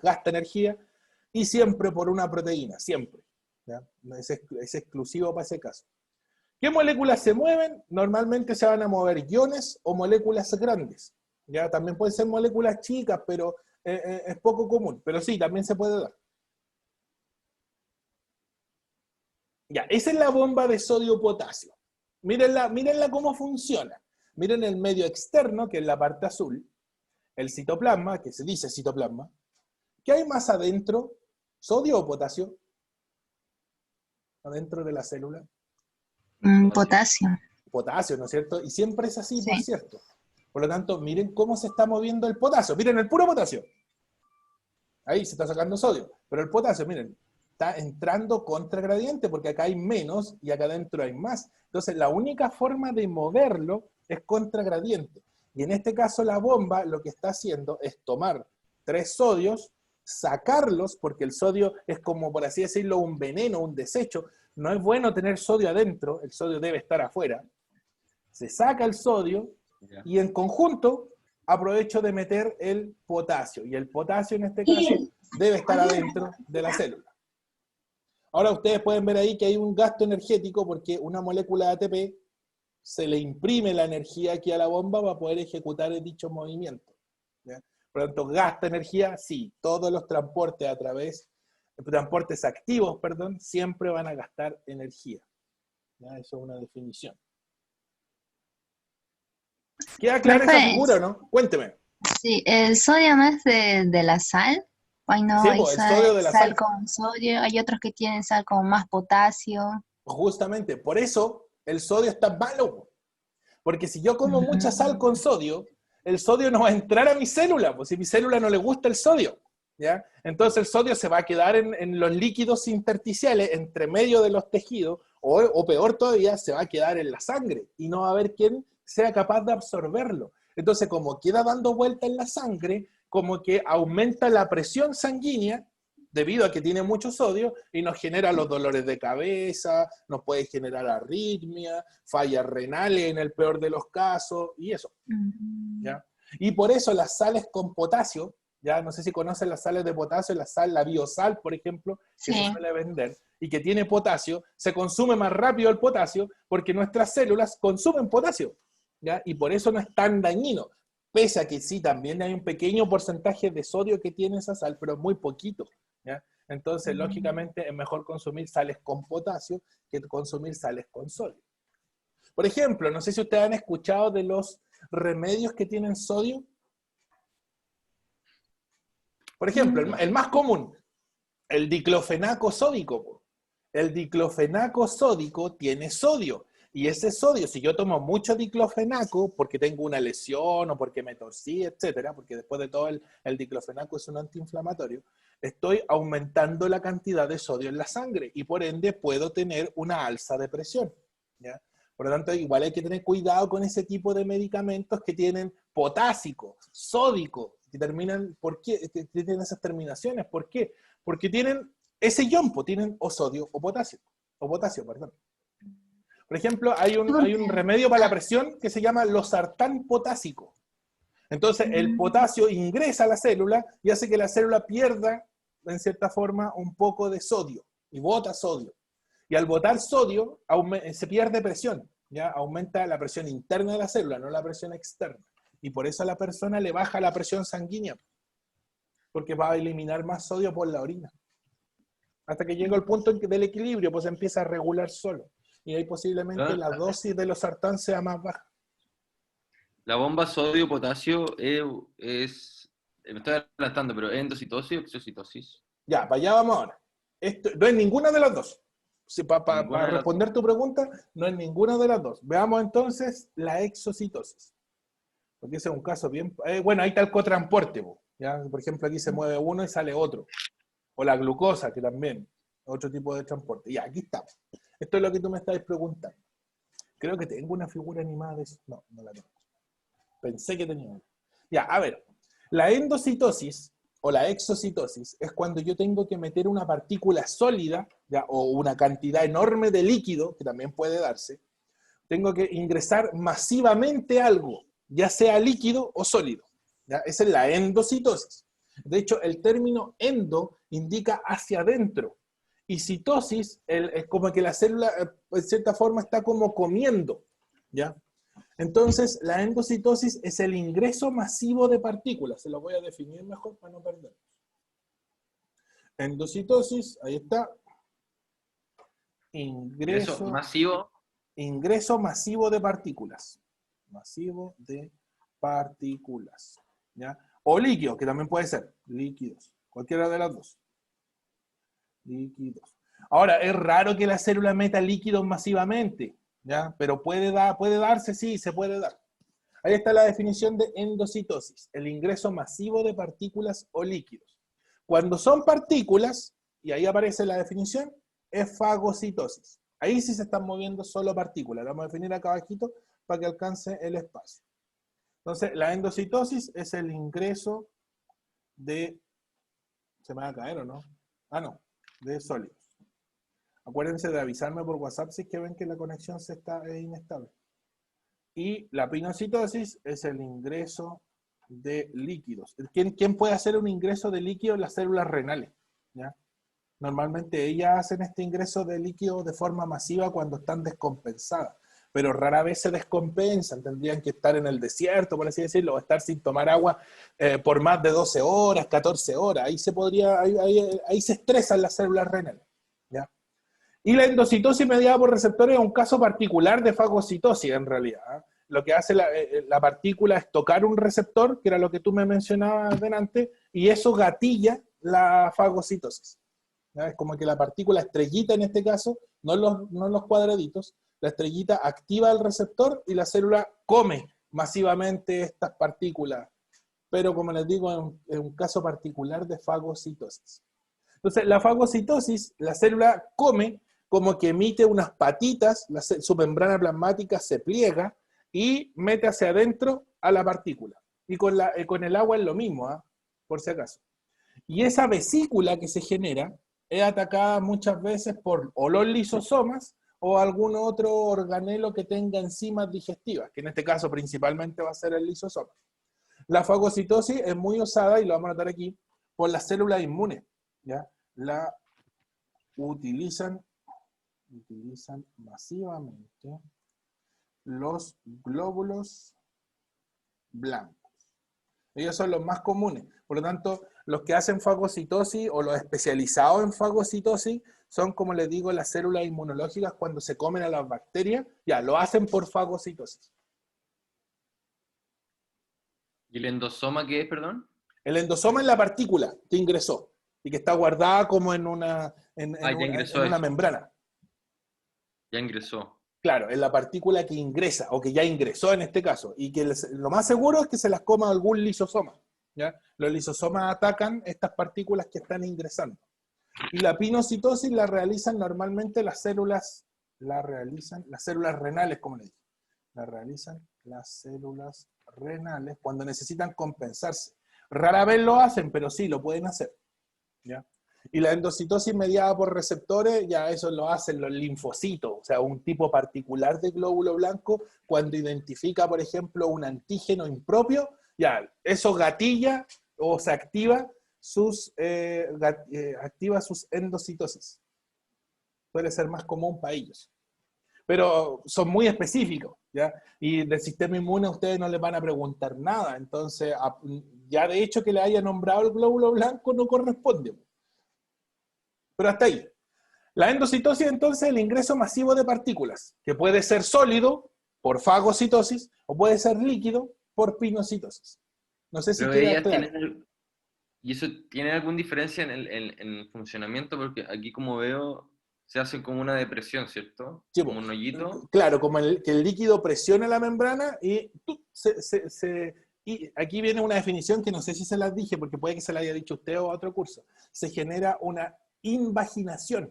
gasta energía y siempre por una proteína, siempre. ¿Ya? Es exclusivo para ese caso. ¿Qué moléculas se mueven? Normalmente se van a mover iones o moléculas grandes. ¿Ya? También pueden ser moléculas chicas, pero es poco común. Pero sí, también se puede dar. Ya, esa es la bomba de sodio-potasio. Mírenla cómo funciona. Miren el medio externo, que es la parte azul, el citoplasma, que se dice citoplasma. ¿Qué hay más adentro? ¿Sodio o potasio? Adentro de la célula. Potasio. Potasio, ¿no es cierto? Y siempre es así, Sí. por cierto. Por lo tanto, miren cómo se está moviendo el potasio. Miren el puro potasio. Ahí se está sacando sodio. Pero el potasio, miren, está entrando contragradiente porque acá hay menos y acá adentro hay más. Entonces, la única forma de moverlo es contragradiente. Y en este caso, la bomba lo que está haciendo es tomar 3 sodios, sacarlos, porque el sodio es como, por así decirlo, un veneno, un desecho. No es bueno tener sodio adentro, el sodio debe estar afuera. Se saca el sodio y en conjunto aprovecho de meter el potasio. Y el potasio en este caso debe estar adentro de la célula. Ahora ustedes pueden ver ahí que hay un gasto energético porque una molécula de ATP se le imprime la energía aquí a la bomba para poder ejecutar dicho movimiento. ¿Ya? Por lo tanto, gasta energía, sí. Todos los transportes transportes activos, perdón, siempre van a gastar energía. ¿Ya? Eso es una definición. ¿Queda clara esa figura o no? Cuénteme. Sí, el sodio no es de la sal. Ay, no, Sí, hay pues, el sodio de la sal sal. con sodio, hay otros que tienen sal con más potasio. Justamente, por eso el sodio está malo. Porque si yo como mucha sal con sodio, el sodio no va a entrar a mi célula, pues si a mi célula no le gusta el sodio, ¿ya? Entonces el sodio se va a quedar en los líquidos intersticiales, entre medio de los tejidos, o peor todavía, se va a quedar en la sangre, y no va a haber quien sea capaz de absorberlo. Entonces, como queda dando vuelta en la sangre, como que aumenta la presión sanguínea, debido a que tiene mucho sodio, y nos genera los dolores de cabeza, nos puede generar arritmia, fallas renales en el peor de los casos, y eso. ¿Ya? Y por eso las sales con potasio, ya no sé si conocen las sales de potasio, la biosal, por ejemplo, que Sí. se suele vender, y que tiene potasio, se consume más rápido el potasio, porque nuestras células consumen potasio, ¿ya? Y por eso no es tan dañino, pese a que sí, también hay un pequeño porcentaje de sodio que tiene esa sal, pero muy poquito. ¿Ya? Entonces, lógicamente, es mejor consumir sales con potasio que consumir sales con sodio. Por ejemplo, no sé si ustedes han escuchado de los remedios que tienen sodio. Por ejemplo, el más común, el diclofenaco sódico. El diclofenaco sódico tiene sodio. Y ese sodio, si yo tomo mucho diclofenaco porque tengo una lesión o porque me torcí, etcétera, porque después de todo el diclofenaco es un antiinflamatorio, estoy aumentando la cantidad de sodio en la sangre y por ende puedo tener una alza de presión. ¿Ya? Por lo tanto, igual hay que tener cuidado con ese tipo de medicamentos que tienen potásico, sódico, que terminan, ¿por qué? Que tienen esas terminaciones. ¿Por qué? Porque tienen ese ion, tienen o sodio o potasio, perdón. Por ejemplo, hay un remedio para la presión que se llama losartán potásico. Entonces, el potasio ingresa a la célula y hace que la célula pierda, en cierta forma, un poco de sodio y bota sodio. Y al botar sodio, se pierde presión, ¿ya? Aumenta la presión interna de la célula, no la presión externa. Y por eso a la persona le baja la presión sanguínea, porque va a eliminar más sodio por la orina. Hasta que llega el punto del equilibrio, pues empieza a regular solo. Y ahí posiblemente la dosis de losartán sea más baja. La bomba sodio-potasio me estoy adelantando, pero ¿es endocitosis o exocitosis? Ya, para allá vamos ahora. Esto, no es ninguna de las dos. Para responder tu pregunta, no es ninguna de las dos. Veamos entonces la exocitosis. Porque ese es un caso bien... bueno, ahí está el cotransporte, po, ¿ya? Por ejemplo, aquí se mueve uno y sale otro. O la glucosa, que también, otro tipo de transporte. Ya, aquí está. Esto es lo que tú me estabas preguntando. Creo que tengo una figura animada de eso. No, no la tengo. Pensé que tenía una. Ya, a ver. La endocitosis o la exocitosis es cuando yo tengo que meter una partícula sólida, ¿ya? O una cantidad enorme de líquido, que también puede darse. Tengo que ingresar masivamente algo, ya sea líquido o sólido. ¿Ya? Esa es la endocitosis. De hecho, el término endo indica hacia adentro. Y citosis es como que la célula, en cierta forma, está como comiendo. ¿Ya? Entonces, la endocitosis es el ingreso masivo de partículas. Se lo voy a definir mejor para no perder. Endocitosis, ahí está. Ingreso masivo. Ingreso masivo de partículas. Masivo de partículas. ¿Ya? O líquidos, que también puede ser. Líquidos. Cualquiera de las dos. Líquidos. Ahora, es raro que la célula meta líquidos masivamente, ¿ya? Pero puede darse, sí, se puede dar. Ahí está la definición de endocitosis, el ingreso masivo de partículas o líquidos. Cuando son partículas, y ahí aparece la definición, es fagocitosis. Ahí sí se están moviendo solo partículas. Lo vamos a definir acá abajito para que alcance el espacio. Entonces, la endocitosis es el ingreso de... ¿Se me va a caer o no? Ah, no. De sólidos. Acuérdense de avisarme por WhatsApp si es que ven que la conexión es inestable. Y la pinocitosis es el ingreso de líquidos. ¿Quién puede hacer un ingreso de líquido en las células renales? ¿Ya? Normalmente ellas hacen este ingreso de líquido de forma masiva cuando están descompensadas, pero rara vez se descompensan, tendrían que estar en el desierto, por así decirlo, o estar sin tomar agua por más de 12 horas, 14 horas. Ahí se estresan las células renales. ¿Ya? Y la endocitosis mediada por receptores es un caso particular de fagocitosis en realidad. Lo que hace la partícula es tocar un receptor, que era lo que tú me mencionabas delante, y eso gatilla la fagocitosis. ¿Ya? Es como que la partícula estrellita en este caso, no los cuadraditos, la estrellita activa el receptor y la célula come masivamente estas partículas. Pero como les digo, es un caso particular de fagocitosis. Entonces, la fagocitosis, la célula come como que emite unas patitas, su membrana plasmática se pliega y mete hacia adentro a la partícula. Y con el agua es lo mismo, por si acaso. Y esa vesícula que se genera es atacada muchas veces por o los lisosomas o algún otro organelo que tenga enzimas digestivas, que en este caso principalmente va a ser el lisosoma. La fagocitosis es muy usada, y lo vamos a notar aquí, por las células inmunes. ¿Ya? La utilizan masivamente los glóbulos blancos. Ellos son los más comunes. Por lo tanto, los que hacen fagocitosis o los especializados en fagocitosis son, como les digo, las células inmunológicas cuando se comen a las bacterias, ya lo hacen por fagocitosis. ¿Y el endosoma qué es, perdón? El endosoma es la partícula que ingresó y que está guardada como en una membrana. Ya ingresó. Claro, es la partícula que ingresa, o que ya ingresó en este caso, y que lo más seguro es que se las coma algún lisosoma. ¿Ya? Los lisosomas atacan estas partículas que están ingresando. Y la pinocitosis la realizan normalmente las células renales, como le dije. La realizan las células renales cuando necesitan compensarse. Rara vez lo hacen, pero sí, lo pueden hacer. ¿Ya? Y la endocitosis mediada por receptores, ya eso lo hacen los linfocitos, o sea, un tipo particular de glóbulo blanco, cuando identifica, por ejemplo, un antígeno impropio, ya, eso gatilla o se activa sus endocitosis. Suele ser más común para ellos. Pero son muy específicos, ¿ya? Y del sistema inmune a ustedes no les van a preguntar nada, entonces, ya de hecho que le haya nombrado el glóbulo blanco no corresponde. Pero hasta ahí. La endocitosis, entonces, es el ingreso masivo de partículas, que puede ser sólido por fagocitosis o puede ser líquido por pinocitosis. No sé si Pero queda ellas claro. ¿Y eso tiene alguna diferencia en el funcionamiento? Porque aquí como veo, se hace como una depresión, ¿cierto? Sí, Como un hoyito. claro, como que el líquido presiona la membrana y, y aquí viene una definición que no sé si se las dije, porque puede que se la haya dicho usted o a otro curso. Se genera una invaginación.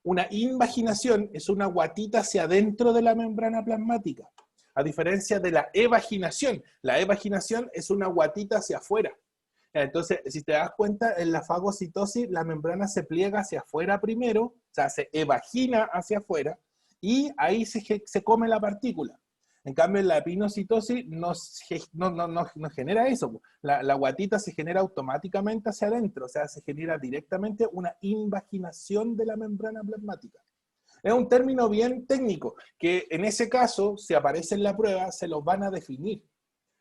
Una invaginación es una guatita hacia adentro de la membrana plasmática, a diferencia de la evaginación. La evaginación es una guatita hacia afuera. Entonces, si te das cuenta, en la fagocitosis la membrana se pliega hacia afuera primero, o sea, se evagina hacia afuera, y ahí se come la partícula. En cambio, en la epinocitosis no genera eso. La guatita se genera automáticamente hacia adentro, o sea, se genera directamente una invaginación de la membrana plasmática. Es un término bien técnico, que en ese caso, si aparece en la prueba, se los van a definir.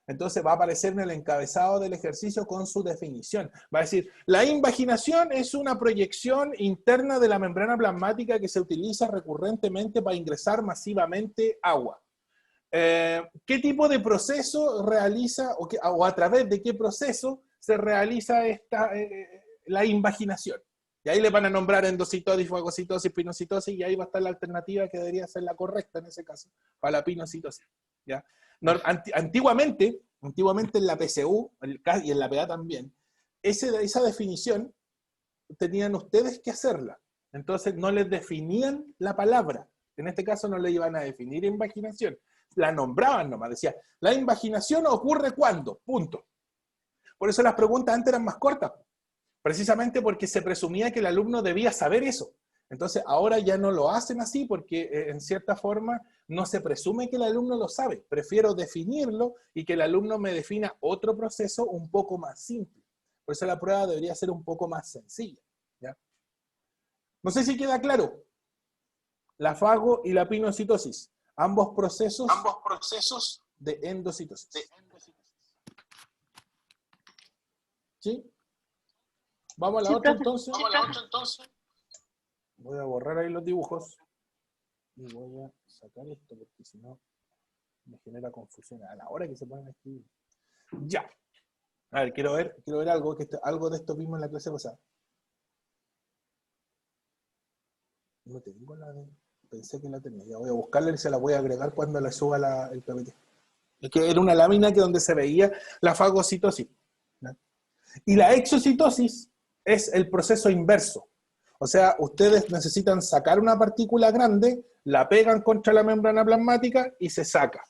Entonces va a aparecer en el encabezado del ejercicio con su definición. Va a decir, la invaginación es una proyección interna de la membrana plasmática que se utiliza recurrentemente para ingresar masivamente agua. ¿Qué tipo de proceso realiza, o a través de qué proceso se realiza la invaginación? Y ahí le van a nombrar endocitosis, fagocitosis, pinocitosis, y ahí va a estar la alternativa que debería ser la correcta en ese caso, para la pinocitosis. ¿Ya? Antiguamente en la PSU y en la PA también, esa definición tenían ustedes que hacerla. Entonces no les definían la palabra. En este caso no le iban a definir invaginación. La nombraban nomás. Decía, la invaginación ocurre ¿cuándo? Punto. Por eso las preguntas antes eran más cortas. Precisamente porque se presumía que el alumno debía saber eso. Entonces ahora ya no lo hacen así porque en cierta forma no se presume que el alumno lo sabe. Prefiero definirlo y que el alumno me defina otro proceso un poco más simple. Por eso la prueba debería ser un poco más sencilla. ¿Ya? No sé si queda claro. La fago y la pinocitosis. Ambos procesos de endocitosis. ¿Sí? Vamos a la otra entonces. Voy a borrar ahí los dibujos. Y voy a sacar esto porque si no me genera confusión a la hora que se ponen a escribir. Ya. A ver, quiero ver algo, algo de esto mismo en la clase pasada. No tengo la de... Pensé que la tenía. Ya voy a buscarla y se la voy a agregar cuando le suba el PPT. Es que era una lámina que donde se veía la fagocitosis. ¿No? Y la exocitosis es el proceso inverso. O sea, ustedes necesitan sacar una partícula grande, la pegan contra la membrana plasmática y se saca.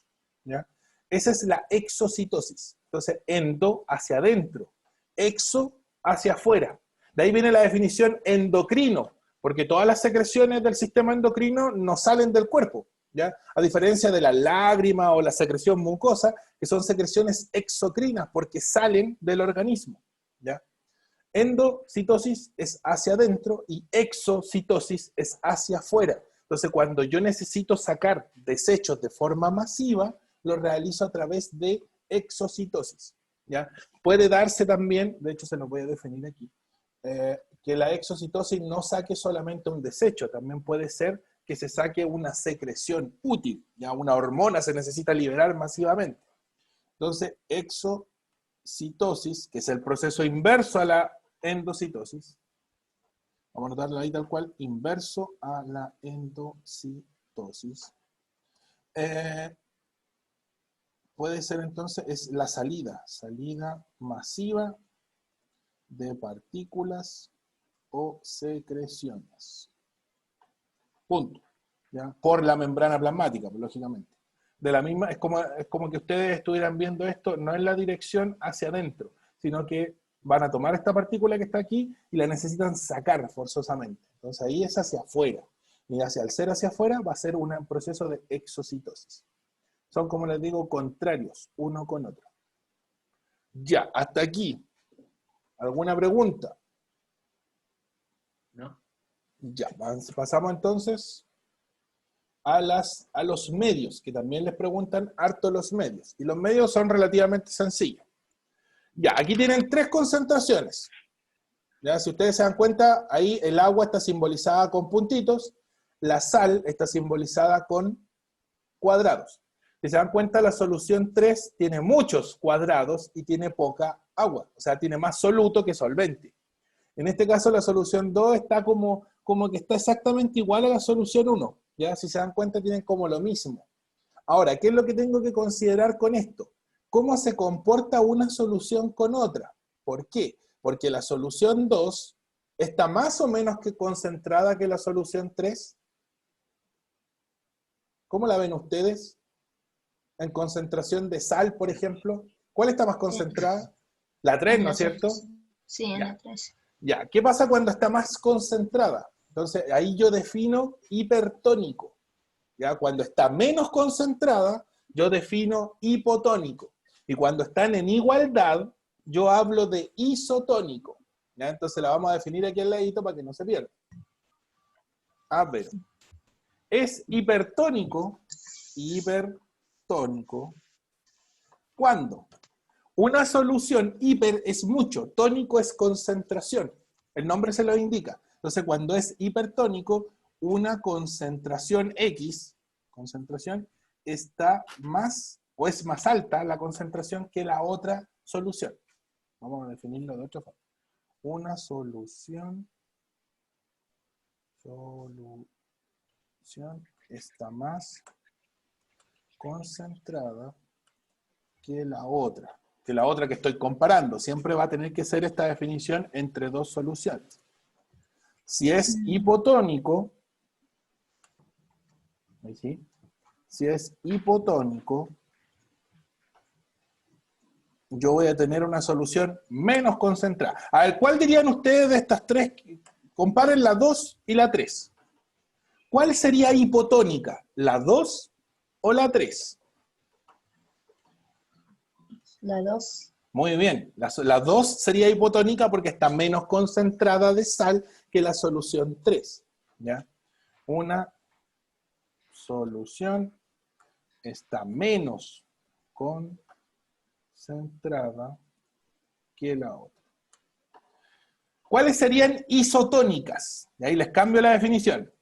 ¿Ya? Esa es la exocitosis. Entonces, endo hacia adentro, exo hacia afuera. De ahí viene la definición endocrino, porque todas las secreciones del sistema endocrino no salen del cuerpo, ¿ya? A diferencia de la lágrima o la secreción mucosa, que son secreciones exocrinas, porque salen del organismo, ¿ya? Endocitosis es hacia adentro y exocitosis es hacia afuera. Entonces, cuando yo necesito sacar desechos de forma masiva, lo realizo a través de exocitosis, ¿ya? Puede darse también, de hecho se lo voy a definir aquí, que la exocitosis no saque solamente un desecho, también puede ser que se saque una secreción útil, ya una hormona se necesita liberar masivamente. Entonces, exocitosis, que es el proceso inverso a la endocitosis, vamos a anotarlo ahí tal cual, inverso a la endocitosis, puede ser entonces, es la salida masiva de partículas o secreciones. Punto. ¿Ya? Por la membrana plasmática, lógicamente. De la misma, es como que ustedes estuvieran viendo esto, no en la dirección hacia adentro, sino que van a tomar esta partícula que está aquí y la necesitan sacar forzosamente. Entonces ahí es hacia afuera. Y al ser hacia afuera va a ser un proceso de exocitosis. Son, como les digo, contrarios uno con otro. Ya, hasta aquí. ¿Alguna pregunta? ¿No? Ya, pasamos entonces a los medios, que también les preguntan harto los medios. Y los medios son relativamente sencillos. Ya, aquí tienen 3 concentraciones. Ya, si ustedes se dan cuenta, ahí el agua está simbolizada con puntitos, la sal está simbolizada con cuadrados. Si se dan cuenta, la solución 3 tiene muchos cuadrados y tiene poca agua, o sea, tiene más soluto que solvente. En este caso, la solución 2 está como como que está exactamente igual a la solución 1. ¿Ya? Si se dan cuenta, tienen como lo mismo. Ahora, ¿qué es lo que tengo que considerar con esto? ¿Cómo se comporta una solución con otra? ¿Por qué? Porque la solución 2 está más o menos que concentrada que la solución 3. ¿Cómo la ven ustedes? En concentración de sal, por ejemplo. ¿Cuál está más concentrada? La 3, En ¿no la es cierto? Sí, en Ya. la 3. Ya. ¿Qué pasa cuando está más concentrada? Entonces, ahí yo defino hipertónico. ¿Ya? Cuando está menos concentrada, yo defino hipotónico. Y cuando están en igualdad, yo hablo de isotónico. ¿Ya? Entonces la vamos a definir aquí al ladito para que no se pierda. A ver. Es hipertónico ¿cuándo? Una solución hiper es mucho, tónico es concentración. El nombre se lo indica. Entonces, cuando es hipertónico, una concentración X, concentración, está más, o es más alta la concentración que la otra solución. Vamos a definirlo de otra forma. Una solución está más concentrada que la otra que estoy comparando. Siempre va a tener que ser esta definición entre dos soluciones. Si es hipotónico, ¿sí? Si es hipotónico, yo voy a tener una solución menos concentrada. A ver, ¿cuál dirían ustedes de estas tres? Comparen la 2 y la 3. ¿Cuál sería hipotónica? ¿La 2 o la 3? La 2. Muy bien, la 2 sería hipotónica porque está menos concentrada de sal que la solución 3. ¿Ya? Una solución está menos concentrada que la otra. ¿Cuáles serían isotónicas? Y ahí les cambio la definición.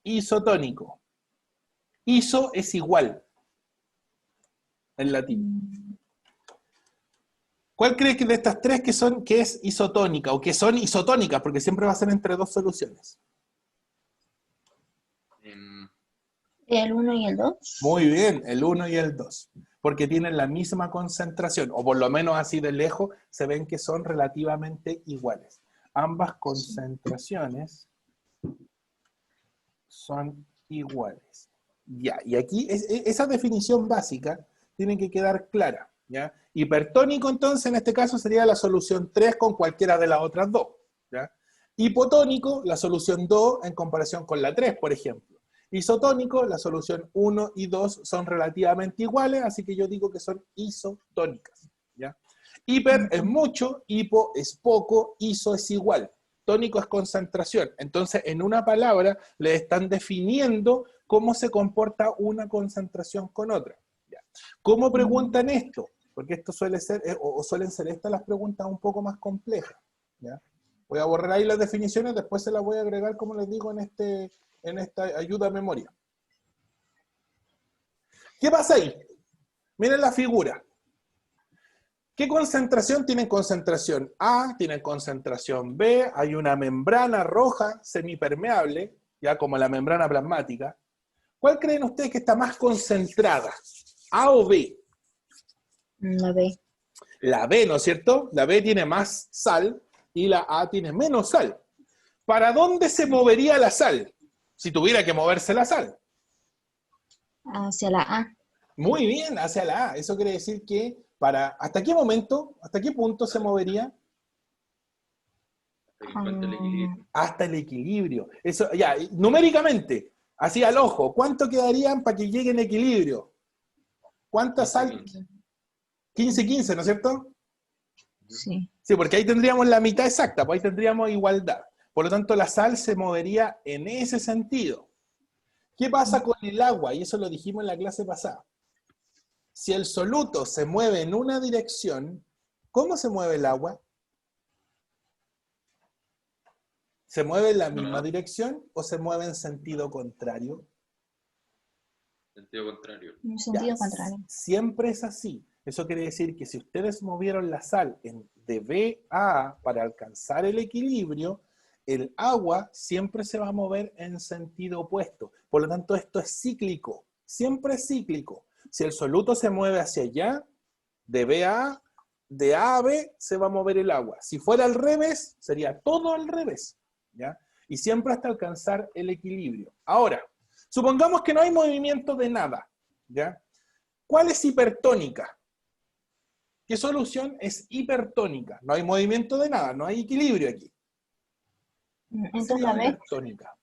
Isotónico. Iso es igual en latín. ¿Cuál crees que de estas tres que es isotónica o que son isotónicas? Porque siempre va a ser entre dos soluciones. ¿El 1 y el 2? Muy bien, el 1 y el 2. Porque tienen la misma concentración, o por lo menos así de lejos, se ven que son relativamente iguales. Ambas concentraciones son iguales. Ya, y aquí esa definición básica tiene que quedar clara. ¿Ya? Hipertónico entonces en este caso sería la solución 3 con cualquiera de las otras dos. ¿Ya? Hipotónico, la solución 2 en comparación con la 3, por ejemplo. Isotónico, la solución 1 y 2 son relativamente iguales, así que yo digo que son isotónicas. ¿Ya? Hiper es mucho, hipo es poco, iso es igual. Tónico es concentración. Entonces, en una palabra le están definiendo cómo se comporta una concentración con otra. ¿Ya? ¿Cómo preguntan esto? Porque esto suele ser, o suelen ser estas las preguntas un poco más complejas. ¿Ya? Voy a borrar ahí las definiciones, después se las voy a agregar, como les digo, en esta ayuda a memoria. ¿Qué pasa ahí? Miren la figura. ¿Qué concentración tienen? Concentración A, tienen concentración B, hay una membrana roja semipermeable, ya como la membrana plasmática. ¿Cuál creen ustedes que está más concentrada? ¿A o B? La B. La B, ¿no es cierto? La B tiene más sal y la A tiene menos sal. ¿Para dónde se movería la sal? Si tuviera que moverse la sal. Hacia la A. Muy bien, hacia la A. Eso quiere decir que ¿hasta qué momento, hasta qué punto se movería? Hasta el equilibrio. Eso, ya, numéricamente, así al ojo, ¿cuánto quedarían para que llegue en equilibrio? ¿Cuánta sal? 15-15, ¿no es cierto? Sí. Sí, porque ahí tendríamos la mitad exacta, pues ahí tendríamos igualdad. Por lo tanto, la sal se movería en ese sentido. ¿Qué pasa con el agua? Y eso lo dijimos en la clase pasada. Si el soluto se mueve en una dirección, ¿cómo se mueve el agua? ¿Se mueve en la misma dirección o se mueve en sentido contrario? Sentido contrario. En sentido contrario. Siempre es así. Eso quiere decir que si ustedes movieron la sal de B a A para alcanzar el equilibrio, el agua siempre se va a mover en sentido opuesto. Por lo tanto, esto es cíclico, siempre es cíclico. Si el soluto se mueve hacia allá, de A a B se va a mover el agua. Si fuera al revés, sería todo al revés, ¿ya? Y siempre hasta alcanzar el equilibrio. Ahora, supongamos que no hay movimiento de nada, ¿ya? ¿Cuál es hipertónica? ¿Qué solución es hipertónica? No hay movimiento de nada, no hay equilibrio aquí. Entonces la B. Hipertónica.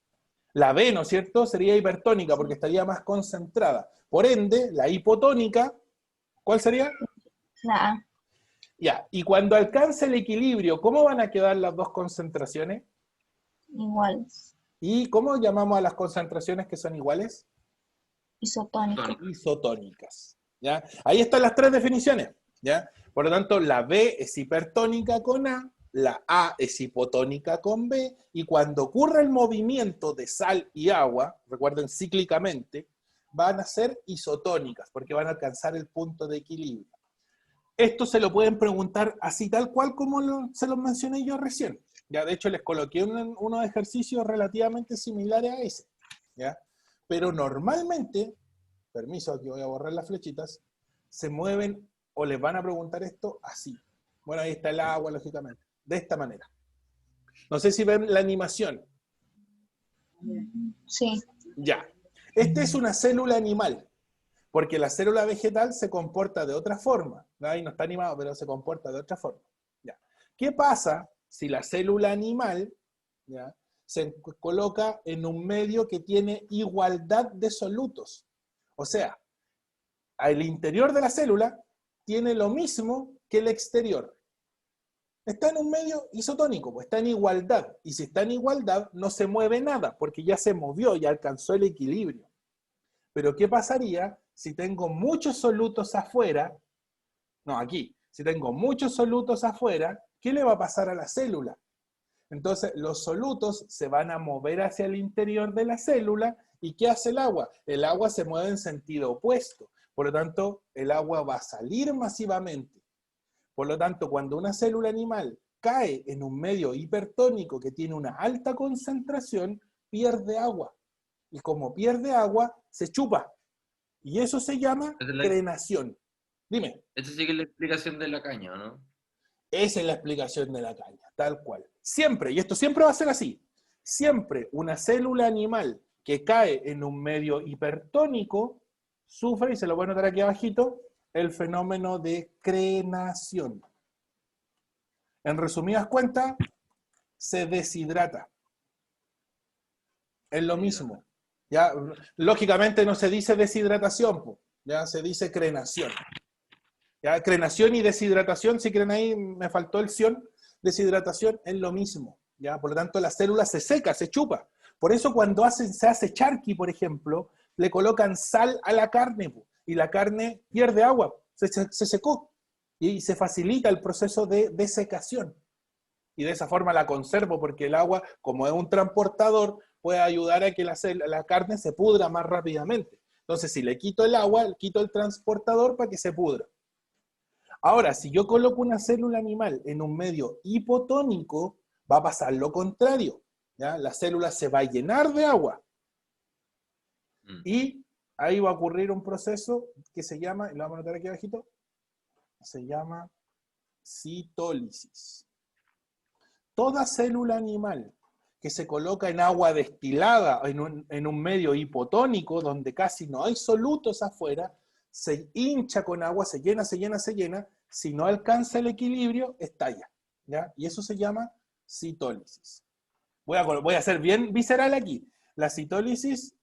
La B, ¿no es cierto? Sería hipertónica porque estaría más concentrada. Por ende, la hipotónica, ¿cuál sería? La A. Ya, y cuando alcance el equilibrio, ¿cómo van a quedar las dos concentraciones? Iguales. ¿Y cómo llamamos a las concentraciones que son iguales? Isotónica. Isotónicas. ¿Ya? Ahí están las tres definiciones. ¿Ya? Por lo tanto, la B es hipertónica con A, la A es hipotónica con B, y cuando ocurre el movimiento de sal y agua, recuerden cíclicamente, van a ser isotónicas, porque van a alcanzar el punto de equilibrio. Esto se lo pueden preguntar así tal cual como se los mencioné yo recién. Ya, de hecho, les coloqué unos ejercicios relativamente similares a ese. ¿Ya? Pero normalmente, permiso, aquí voy a borrar las flechitas, se mueven o les van a preguntar esto así. Bueno, ahí está el agua, lógicamente. De esta manera. No sé si ven la animación. Sí. Ya. Esta es una célula animal. Porque la célula vegetal se comporta de otra forma. Ahí no está animado, pero se comporta de otra forma. ¿Ya? ¿Qué pasa si la célula animal, ¿ya?, se coloca en un medio que tiene igualdad de solutos? O sea, el interior de la célula tiene lo mismo que el exterior. Está en un medio isotónico, pues está en igualdad. Y si está en igualdad, no se mueve nada, porque ya se movió, ya alcanzó el equilibrio. Pero ¿qué pasaría si tengo muchos solutos afuera? No, aquí. Si tengo muchos solutos afuera, ¿qué le va a pasar a la célula? Entonces, los solutos se van a mover hacia el interior de la célula. ¿Y qué hace el agua? El agua se mueve en sentido opuesto. Por lo tanto, el agua va a salir masivamente. Por lo tanto, cuando una célula animal cae en un medio hipertónico que tiene una alta concentración, pierde agua. Y como pierde agua, se chupa. Y eso se llama crenación. Dime. Esa sí que es la explicación de la caña, ¿no? Esa es la explicación de la caña, tal cual. Siempre, y esto siempre va a ser así, siempre una célula animal que cae en un medio hipertónico sufre, y se lo voy a notar aquí abajito, el fenómeno de crenación. En resumidas cuentas, se deshidrata. Es lo mismo. ¿Ya? Lógicamente no se dice deshidratación, ya se dice crenación. ¿Ya? Crenación y deshidratación, si creen ahí, me faltó el ción, deshidratación es lo mismo. ¿Ya? Por lo tanto, la célula se seca, se chupa. Por eso cuando se hace charqui, por ejemplo, le colocan sal a la carne, y la carne pierde agua, se secó, y se facilita el proceso de desecación. Y de esa forma la conservo, porque el agua, como es un transportador, puede ayudar a que la carne se pudra más rápidamente. Entonces, si le quito el agua, quito el transportador para que se pudra. Ahora, si yo coloco una célula animal en un medio hipotónico, va a pasar lo contrario. ¿Ya? La célula se va a llenar de agua. Y ahí va a ocurrir un proceso que se llama, y lo vamos a anotar aquí abajito, se llama citólisis. Toda célula animal que se coloca en agua destilada, en un medio hipotónico, donde casi no hay solutos afuera, se hincha con agua, se llena, se llena, se llena, si no alcanza el equilibrio, estalla. ¿Ya? Y eso se llama citólisis. Voy a ser bien visceral aquí. La citólisis,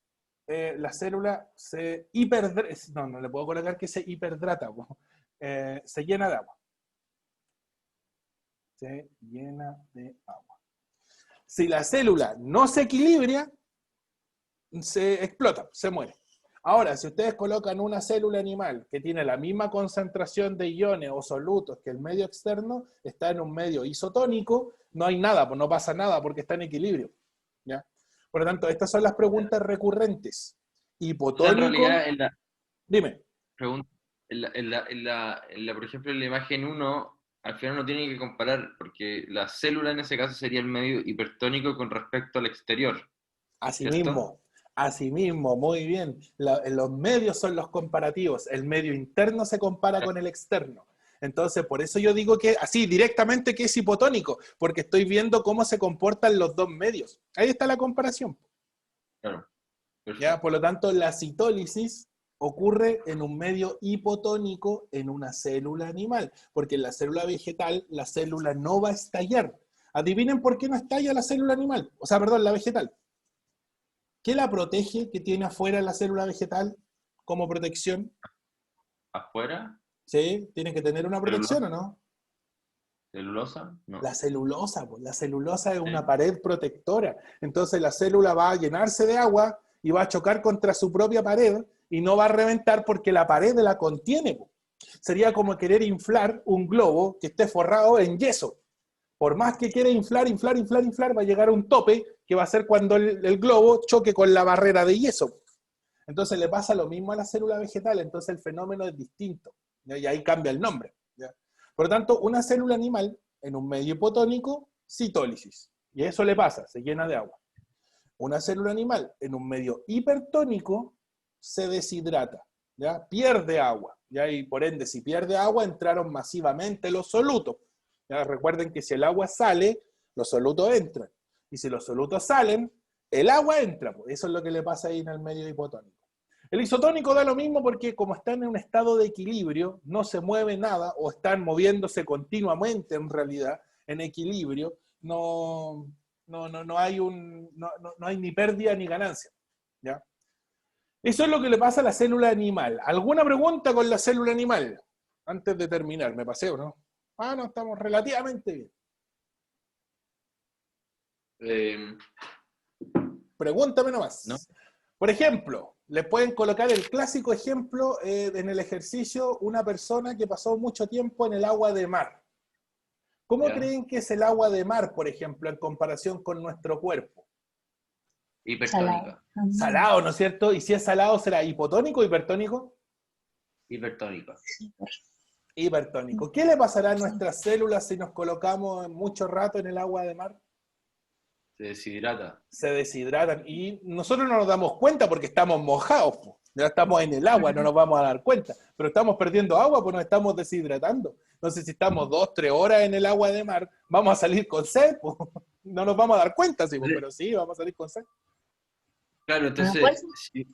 la célula se hiperdrata, no le puedo colocar que se hiperdrata, se llena de agua. Se llena de agua. Si la célula no se equilibra, se explota, se muere. Ahora, si ustedes colocan una célula animal que tiene la misma concentración de iones o solutos que el medio externo, está en un medio isotónico, no hay nada, pues no pasa nada porque está en equilibrio. ¿Ya? Por lo tanto, estas son las preguntas recurrentes. Hipotónico. En realidad, Dime. por ejemplo, en la imagen 1, al final uno tiene que comparar, porque la célula en ese caso sería el medio hipertónico con respecto al exterior, ¿cierto? Así mismo, muy bien. Los medios son los comparativos. El medio interno se compara con el externo. Entonces, por eso yo digo que así directamente que es hipotónico, porque estoy viendo cómo se comportan los dos medios. Ahí está la comparación. Claro, ¿Ya? Por perfecto. lo tanto, la citólisis ocurre en un medio hipotónico en una célula animal, porque en la célula vegetal la célula no va a estallar. Adivinen por qué no estalla la célula animal, o sea, perdón, la vegetal. ¿Qué la protege? ¿Qué tiene afuera la célula vegetal como protección? ¿Afuera? ¿Sí? Tiene que tener una protección, ¿Celulosa? ¿o no? ¿Celulosa? No. La celulosa, pues la celulosa es una Sí. pared protectora. Entonces la célula va a llenarse de agua y va a chocar contra su propia pared y no va a reventar porque la pared la contiene, pues. Sería como querer inflar un globo que esté forrado en yeso. Por más que quiera inflar, va a llegar a un tope que va a ser cuando el globo choque con la barrera de yeso. Entonces le pasa lo mismo a la célula vegetal, entonces el fenómeno es distinto, ¿ya? Y ahí cambia el nombre, ¿ya? Por lo tanto, una célula animal en un medio hipotónico, citólisis, y eso le pasa, se llena de agua. Una célula animal en un medio hipertónico se deshidrata, ¿ya? Pierde agua, ¿ya? Y por ende, si pierde agua, entraron masivamente los solutos. ¿Ya? Recuerden que si el agua sale, los solutos entran. Y si los solutos salen, el agua entra. Pues eso es lo que le pasa ahí en el medio hipotónico. El isotónico da lo mismo porque como están en un estado de equilibrio, no se mueve nada o están moviéndose continuamente en realidad, en equilibrio, no hay no hay ni pérdida ni ganancia. ¿Ya? Eso es lo que le pasa a la célula animal. ¿Alguna pregunta con la célula animal? Antes de terminar, me paseo, ¿no? Ah, no, estamos relativamente bien. Eh, Pregúntame ¿No? nomás. Por ejemplo, le pueden colocar el clásico ejemplo en el ejercicio, una persona que pasó mucho tiempo en el agua de mar. ¿Cómo ¿Ya? creen que es el agua de mar, por ejemplo, en comparación con nuestro cuerpo? Salado. Hipertónica. Salado, ¿no es cierto? Y si es salado, ¿será hipotónico o hipertónico? Hipertónica. Hipertónico. ¿Qué le pasará a nuestras células si nos colocamos mucho rato en el agua de mar? Se deshidrata. Se deshidratan y nosotros no nos damos cuenta porque estamos mojados, po. Ya estamos en el agua, no nos vamos a dar cuenta, pero estamos perdiendo agua pues nos estamos deshidratando. Entonces si estamos 2, 3 horas en el agua de mar, vamos a salir con sed, po. No nos vamos a dar cuenta, sí, po, pero sí, vamos a salir con sed. Claro, ¿A fuerza? entonces,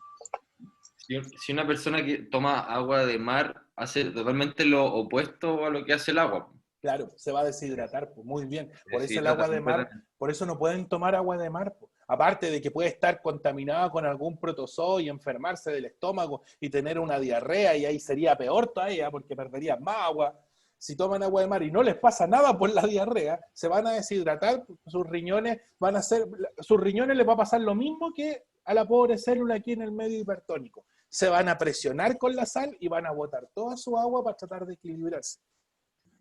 si una persona que toma agua de mar hace totalmente lo opuesto a lo que hace el agua, Claro, se va a deshidratar, pues, muy bien. se Por eso el deshidrata agua de mar, completamente. por eso no pueden tomar agua de mar, pues. Aparte de que puede estar contaminada con algún protozoo y enfermarse del estómago y tener una diarrea y ahí sería peor todavía porque perderían más agua. Si toman agua de mar y no les pasa nada por la diarrea, se van a deshidratar, sus riñones van a ser, sus riñones les va a pasar lo mismo que a la pobre célula aquí en el medio hipertónico. Se van a presionar con la sal y van a botar toda su agua para tratar de equilibrarse.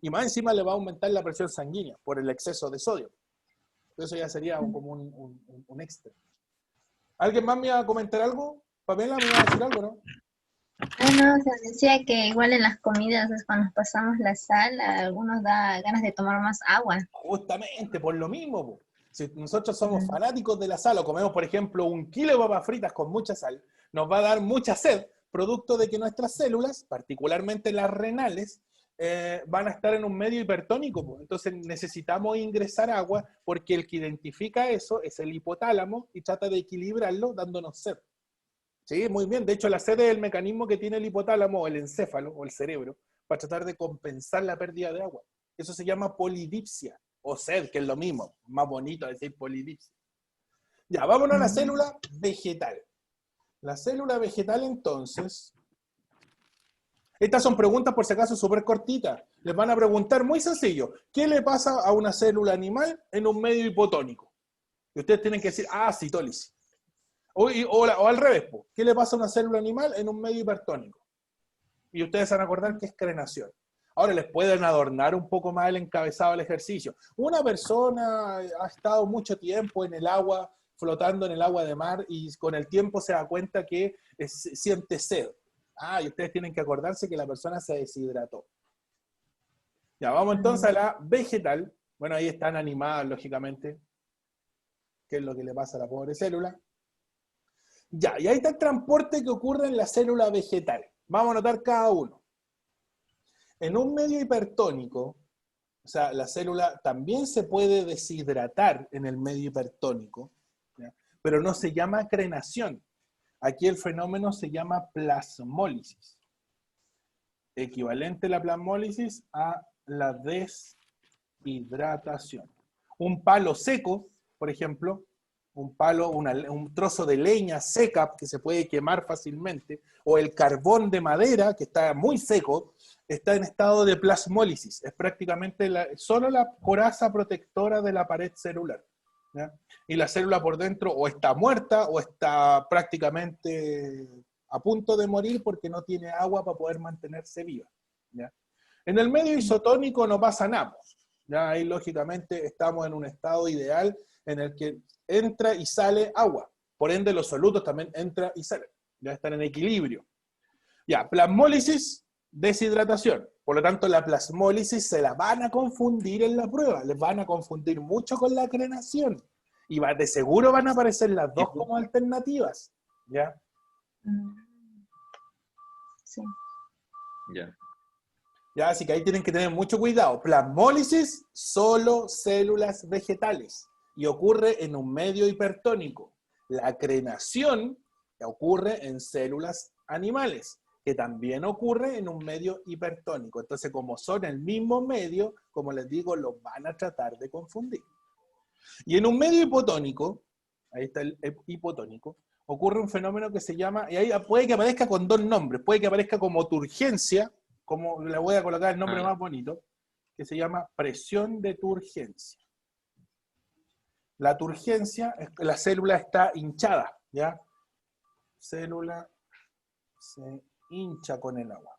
Y más encima le va a aumentar la presión sanguínea por el exceso de sodio. Eso ya sería como un extra. ¿Alguien más me iba a comentar algo? Pamela me iba a decir algo, ¿no? Bueno, se decía que igual en las comidas es cuando pasamos la sal, a algunos da ganas de tomar más agua. Justamente por lo mismo. Po. Si nosotros somos Mm. fanáticos de la sal o comemos, por ejemplo, 1 kilo de papas fritas con mucha sal, nos va a dar mucha sed, producto de que nuestras células, particularmente las renales, van a estar en un medio hipertónico. Po. Entonces necesitamos ingresar agua porque el que identifica eso es el hipotálamo y trata de equilibrarlo dándonos sed. Sí, muy bien. De hecho, la sed es el mecanismo que tiene el hipotálamo o el encéfalo o el cerebro para tratar de compensar la pérdida de agua. Eso se llama polidipsia o sed, que es lo mismo. Más bonito decir polidipsia. Ya, vámonos a la Mm. célula vegetal. La célula vegetal, entonces. Estas son preguntas, por si acaso, súper cortitas. Les van a preguntar muy sencillo. ¿Qué le pasa a una célula animal en un medio hipotónico? Y ustedes tienen que decir, citólisis. O al revés, po. ¿Qué le pasa a una célula animal en un medio hipertónico? Y ustedes se van a acordar que es crenación. Ahora les pueden adornar un poco más el encabezado del ejercicio. Una persona ha estado mucho tiempo en el agua, flotando en el agua de mar, y con el tiempo se da cuenta que siente sed. Y ustedes tienen que acordarse que la persona se deshidrató. Ya, vamos entonces a la vegetal. Bueno, ahí están animadas, lógicamente. ¿Qué es lo que le pasa a la pobre célula? Ya, y ahí está el transporte que ocurre en la célula vegetal. Vamos a notar cada uno. En un medio hipertónico, o sea, la célula también se puede deshidratar en el medio hipertónico, ¿ya? Pero no se llama crenación. Aquí el fenómeno se llama plasmólisis. Equivalente la plasmólisis a la deshidratación. Un palo seco, por ejemplo, un palo, un trozo de leña seca que se puede quemar fácilmente, o el carbón de madera que está muy seco, está en estado de plasmólisis. Es prácticamente solo la coraza protectora de la pared celular, ¿ya? Y la célula por dentro o está muerta o está prácticamente a punto de morir porque no tiene agua para poder mantenerse viva, ¿ya? En el medio isotónico no pasa nada, ¿ya? Ahí lógicamente estamos en un estado ideal en el que entra y sale agua. Por ende, los solutos también entran y salen. Ya están en equilibrio. Ya, plasmólisis, deshidratación. Por lo tanto, la plasmólisis se la van a confundir en la prueba. Les van a confundir mucho con la crenación. Y de seguro van a aparecer las dos como alternativas. ¿Ya? Sí. Ya. Ya, así que ahí tienen que tener mucho cuidado. Plasmólisis, solo células vegetales. Y ocurre en un medio hipertónico. La crenación ocurre en células animales, que también ocurre en un medio hipertónico. Entonces, como son el mismo medio, como les digo, los van a tratar de confundir. Y en un medio hipotónico, ahí está el hipotónico, ocurre un fenómeno que se llama, y ahí puede que aparezca con dos nombres, puede que aparezca como turgencia, como le voy a colocar el nombre más bonito, que se llama presión de turgencia. La turgencia es que la célula está hinchada, ¿ya? Célula se hincha con el agua.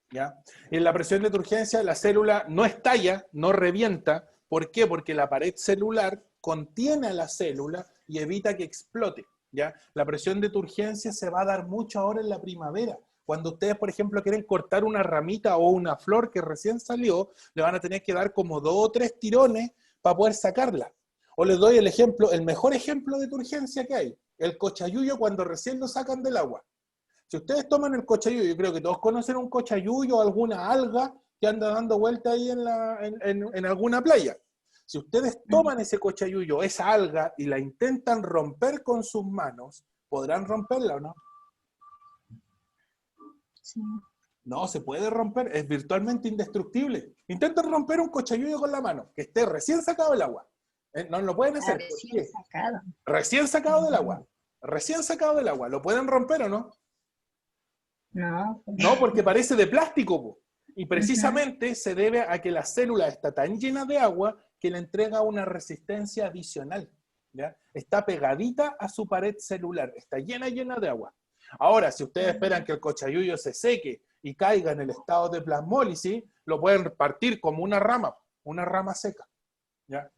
¿Ya? En la presión de turgencia la célula no estalla, no revienta. ¿Por qué? Porque la pared celular contiene a la célula y evita que explote, ¿ya? La presión de turgencia se va a dar mucho ahora en la primavera. Cuando ustedes, por ejemplo, quieren cortar una ramita o una flor que recién salió, le van a tener que dar como 2 o 3 tirones para poder sacarla. O les doy el ejemplo, el mejor ejemplo de turgencia que hay, el cochayuyo cuando recién lo sacan del agua. Si ustedes toman el cochayuyo, yo creo que todos conocen un cochayuyo o alguna alga que anda dando vuelta ahí en alguna playa. Si ustedes toman ese cochayuyo, esa alga, y la intentan romper con sus manos, ¿podrán romperla o no? Sí. No, se puede romper, es virtualmente indestructible. Intenten romper un cochayuyo con la mano, que esté recién sacado del agua. No lo pueden hacer. Recién sacado. Recién sacado del agua. Recién sacado del agua. ¿Lo pueden romper o no? No. No, porque parece de plástico, po. Y precisamente se debe a que la célula está tan llena de agua que le entrega una resistencia adicional, ¿ya? Está pegadita a su pared celular, está llena de agua. Ahora, si ustedes esperan que el cochayuyo se seque y caiga en el estado de plasmólisis, lo pueden partir como una rama seca, ¿ya?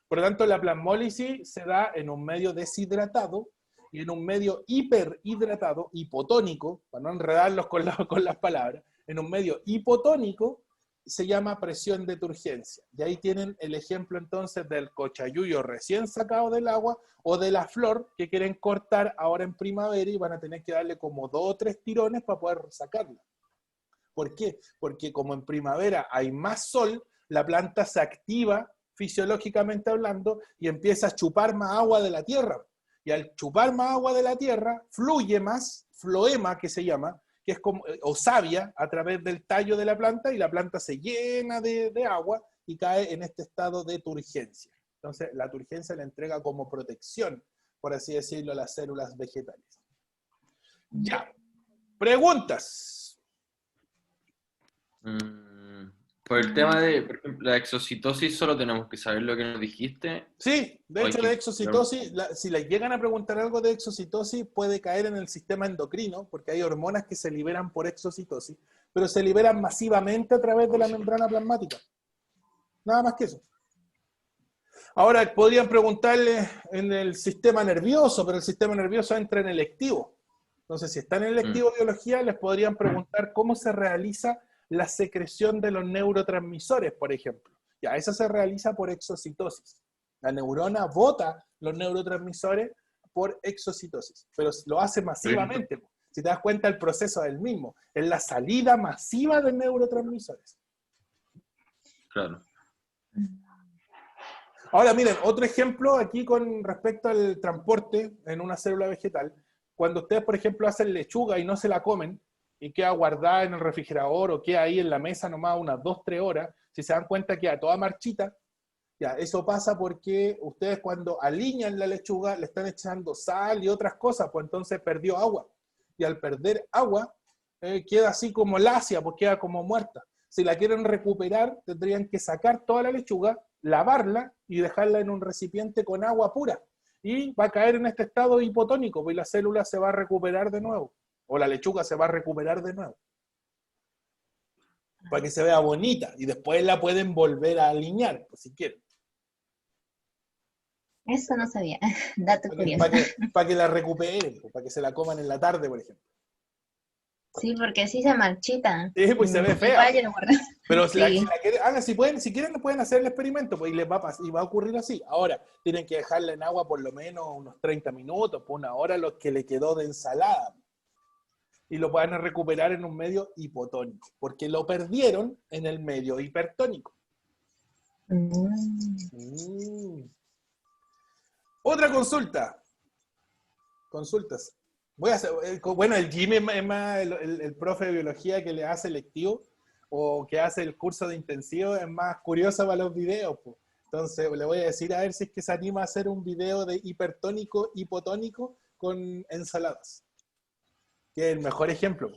Por lo tanto, la plasmólisis se da en un medio deshidratado y en un medio hiperhidratado, hipotónico, para no enredarlos con las palabras, en un medio hipotónico se llama presión de turgencia. Y ahí tienen el ejemplo entonces del cochayuyo recién sacado del agua o de la flor que quieren cortar ahora en primavera y van a tener que darle como 2 o 3 tirones para poder sacarla. ¿Por qué? Porque como en primavera hay más sol, la planta se activa fisiológicamente hablando y empieza a chupar más agua de la tierra. Y al chupar más agua de la tierra, fluye más, floema que se llama, que es como, o savia a través del tallo de la planta y la planta se llena de agua y cae en este estado de turgencia. Entonces, la turgencia le entrega como protección, por así decirlo, a las células vegetales. Ya. Preguntas. Por el tema de, por ejemplo, la exocitosis, solo tenemos que saber lo que nos dijiste. Sí, de hecho la exocitosis, si les llegan a preguntar algo de exocitosis, puede caer en el sistema endocrino, porque hay hormonas que se liberan por exocitosis, pero se liberan masivamente a través de la membrana plasmática. Nada más que eso. Ahora, podrían preguntarle en el sistema nervioso, pero el sistema nervioso entra en electivo. Entonces, si están en el lectivo de biología, les podrían preguntar cómo se realiza la secreción de los neurotransmisores, por ejemplo. Ya, eso se realiza por exocitosis. La neurona bota los neurotransmisores por exocitosis, pero lo hace masivamente. Si te das cuenta, el proceso es el mismo. Es la salida masiva de neurotransmisores. Claro. Ahora, miren, otro ejemplo aquí con respecto al transporte en una célula vegetal. Cuando ustedes, por ejemplo, hacen lechuga y no se la comen, y queda guardada en el refrigerador o queda ahí en la mesa nomás unas 2-3 horas, si se dan cuenta queda toda marchita, ya, eso pasa porque ustedes cuando aliñan la lechuga le están echando sal y otras cosas, pues entonces perdió agua. Y al perder agua, queda así como lacia, pues queda como muerta. Si la quieren recuperar, tendrían que sacar toda la lechuga, lavarla y dejarla en un recipiente con agua pura. Y va a caer en este estado hipotónico, pues la célula se va a recuperar de nuevo. O la lechuga se va a recuperar de nuevo. Para que se vea bonita. Y después la pueden volver a alinear, pues, si quieren. Eso no sabía. Dato curioso. Para que la recuperen, pues, para que se la coman en la tarde, por ejemplo. Sí, porque así se marchita. Sí, pues se ve fea. Igual yo lo guardé. Pero Sí. si quieren pueden hacer el experimento, pues, y les va a ocurrir así. Ahora, tienen que dejarla en agua por lo menos unos 30 minutos, por una hora, lo que le quedó de ensalada. Y lo van a recuperar en un medio hipotónico, porque lo perdieron en el medio hipertónico. Otra consulta. Consultas. Voy a hacer, bueno, el Jimmy es más el profe de biología que le hace lectivo o que hace el curso de intensivo, es más curioso para los videos. Pues. Entonces le voy a decir a ver si es que se anima a hacer un video de hipertónico, hipotónico con ensaladas. Que es el mejor ejemplo.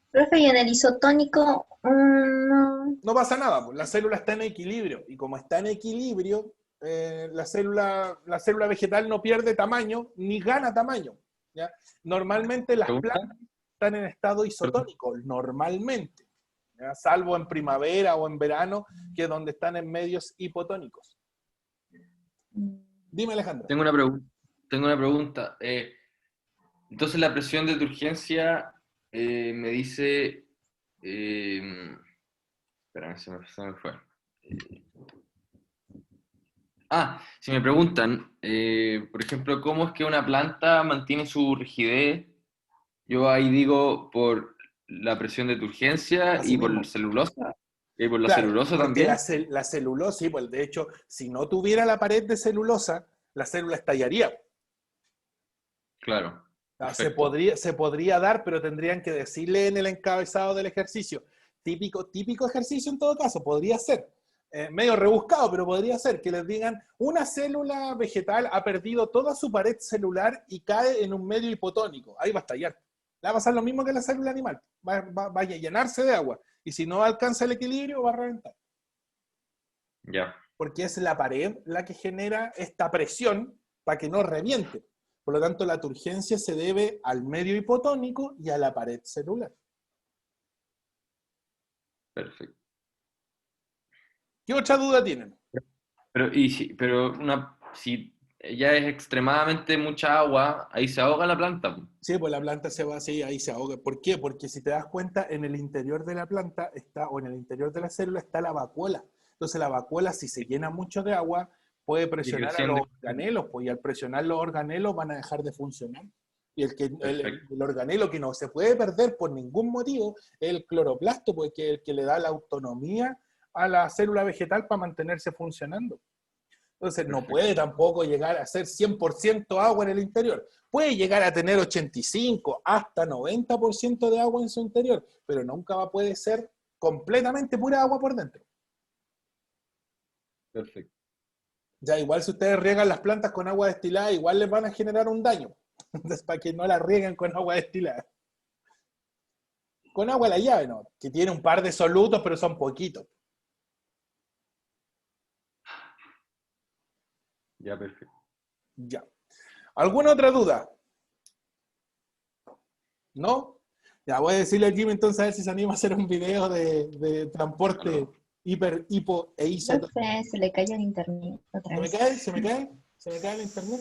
Profe, y en el isotónico, No pasa nada, pues la célula está en equilibrio. Y como está en equilibrio, la célula vegetal no pierde tamaño ni gana tamaño. ¿Ya? Normalmente las plantas están en estado isotónico, normalmente. ¿Ya? Salvo en primavera o en verano, que es donde están en medios hipotónicos. Dime, Alejandra. Tengo una pregunta. Entonces la presión de turgencia me dice... espérame, se me fue. Si me preguntan, por ejemplo, ¿cómo es que una planta mantiene su rigidez? Yo ahí digo por la presión de turgencia Así y por mismo. la celulosa. Y por la Claro, celulosa porque también. la celulosa, sí, pues de hecho, si no tuviera la pared de celulosa, la célula estallaría. Claro. Se podría dar, pero tendrían que decirle en el encabezado del ejercicio. Típico ejercicio en todo caso, podría ser. Medio rebuscado, pero podría ser que les digan, una célula vegetal ha perdido toda su pared celular y cae en un medio hipotónico. Ahí va a estallar. Le va a pasar lo mismo que la célula animal. Va a llenarse de agua. Y si no alcanza el equilibrio, va a reventar. Ya. Porque es la pared la que genera esta presión para que no reviente. Por lo tanto, la turgencia se debe al medio hipotónico y a la pared celular. Perfecto. ¿Qué otra duda tienen? Si ya es extremadamente mucha agua, ahí se ahoga la planta. Sí, pues la planta se va así, ahí se ahoga. ¿Por qué? Porque si te das cuenta, en el interior de la planta o en el interior de la célula está la vacuola. Entonces la vacuola, si se llena mucho de agua, puede presionar a los organelos, pues, y al presionar los organelos van a dejar de funcionar. Y el organelo que no se puede perder por ningún motivo es el cloroplasto, porque es el que le da la autonomía a la célula vegetal para mantenerse funcionando. Entonces no puede tampoco llegar a ser 100% agua en el interior. Puede llegar a tener 85 hasta 90% de agua en su interior, pero nunca puede ser completamente pura agua por dentro. Perfecto. Ya igual si ustedes riegan las plantas con agua destilada, igual les van a generar un daño. Entonces para que no las rieguen con agua destilada. Con agua de la llave, ¿no? Que tiene un par de solutos, pero son poquitos. Ya, perfecto. Ya. ¿Alguna otra duda? ¿No? Ya, voy a decirle a Jimmy entonces a ver si se anima a hacer un video de transporte hiper, hipo e isotónico. se le cayó el internet otra vez. ¿Se me cae el internet?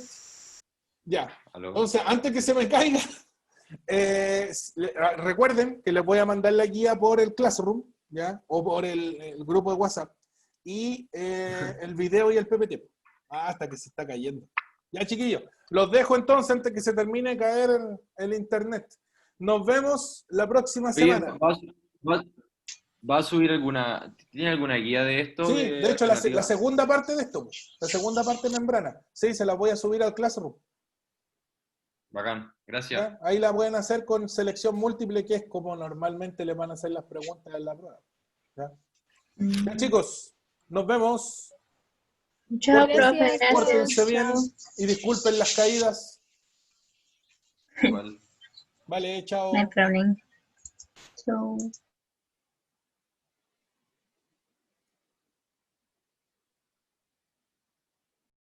Ya. ¿Aló? Entonces, antes que se me caiga, recuerden que les voy a mandar la guía por el Classroom, ¿ya? O por el grupo de WhatsApp. Y el video y el PPT. Hasta que se está cayendo. Ya, chiquillos. Los dejo entonces antes que se termine de caer el internet. Nos vemos la próxima Oye, semana. ¿va a subir tiene alguna guía de esto? Sí, de hecho, la alternativa? segunda parte de esto, la segunda parte de membrana. Sí, se la voy a subir al Classroom. Bacán, gracias. ¿Ya? Ahí la pueden hacer con selección múltiple, que es como normalmente les van a hacer las preguntas en la prueba. ¿Ya? Ya, chicos, nos vemos. Chao, Gracias, profe, Pórtense gracias. bien Chao. y disculpen las caídas. Igual. Vale, chao. No hay problema. Chao.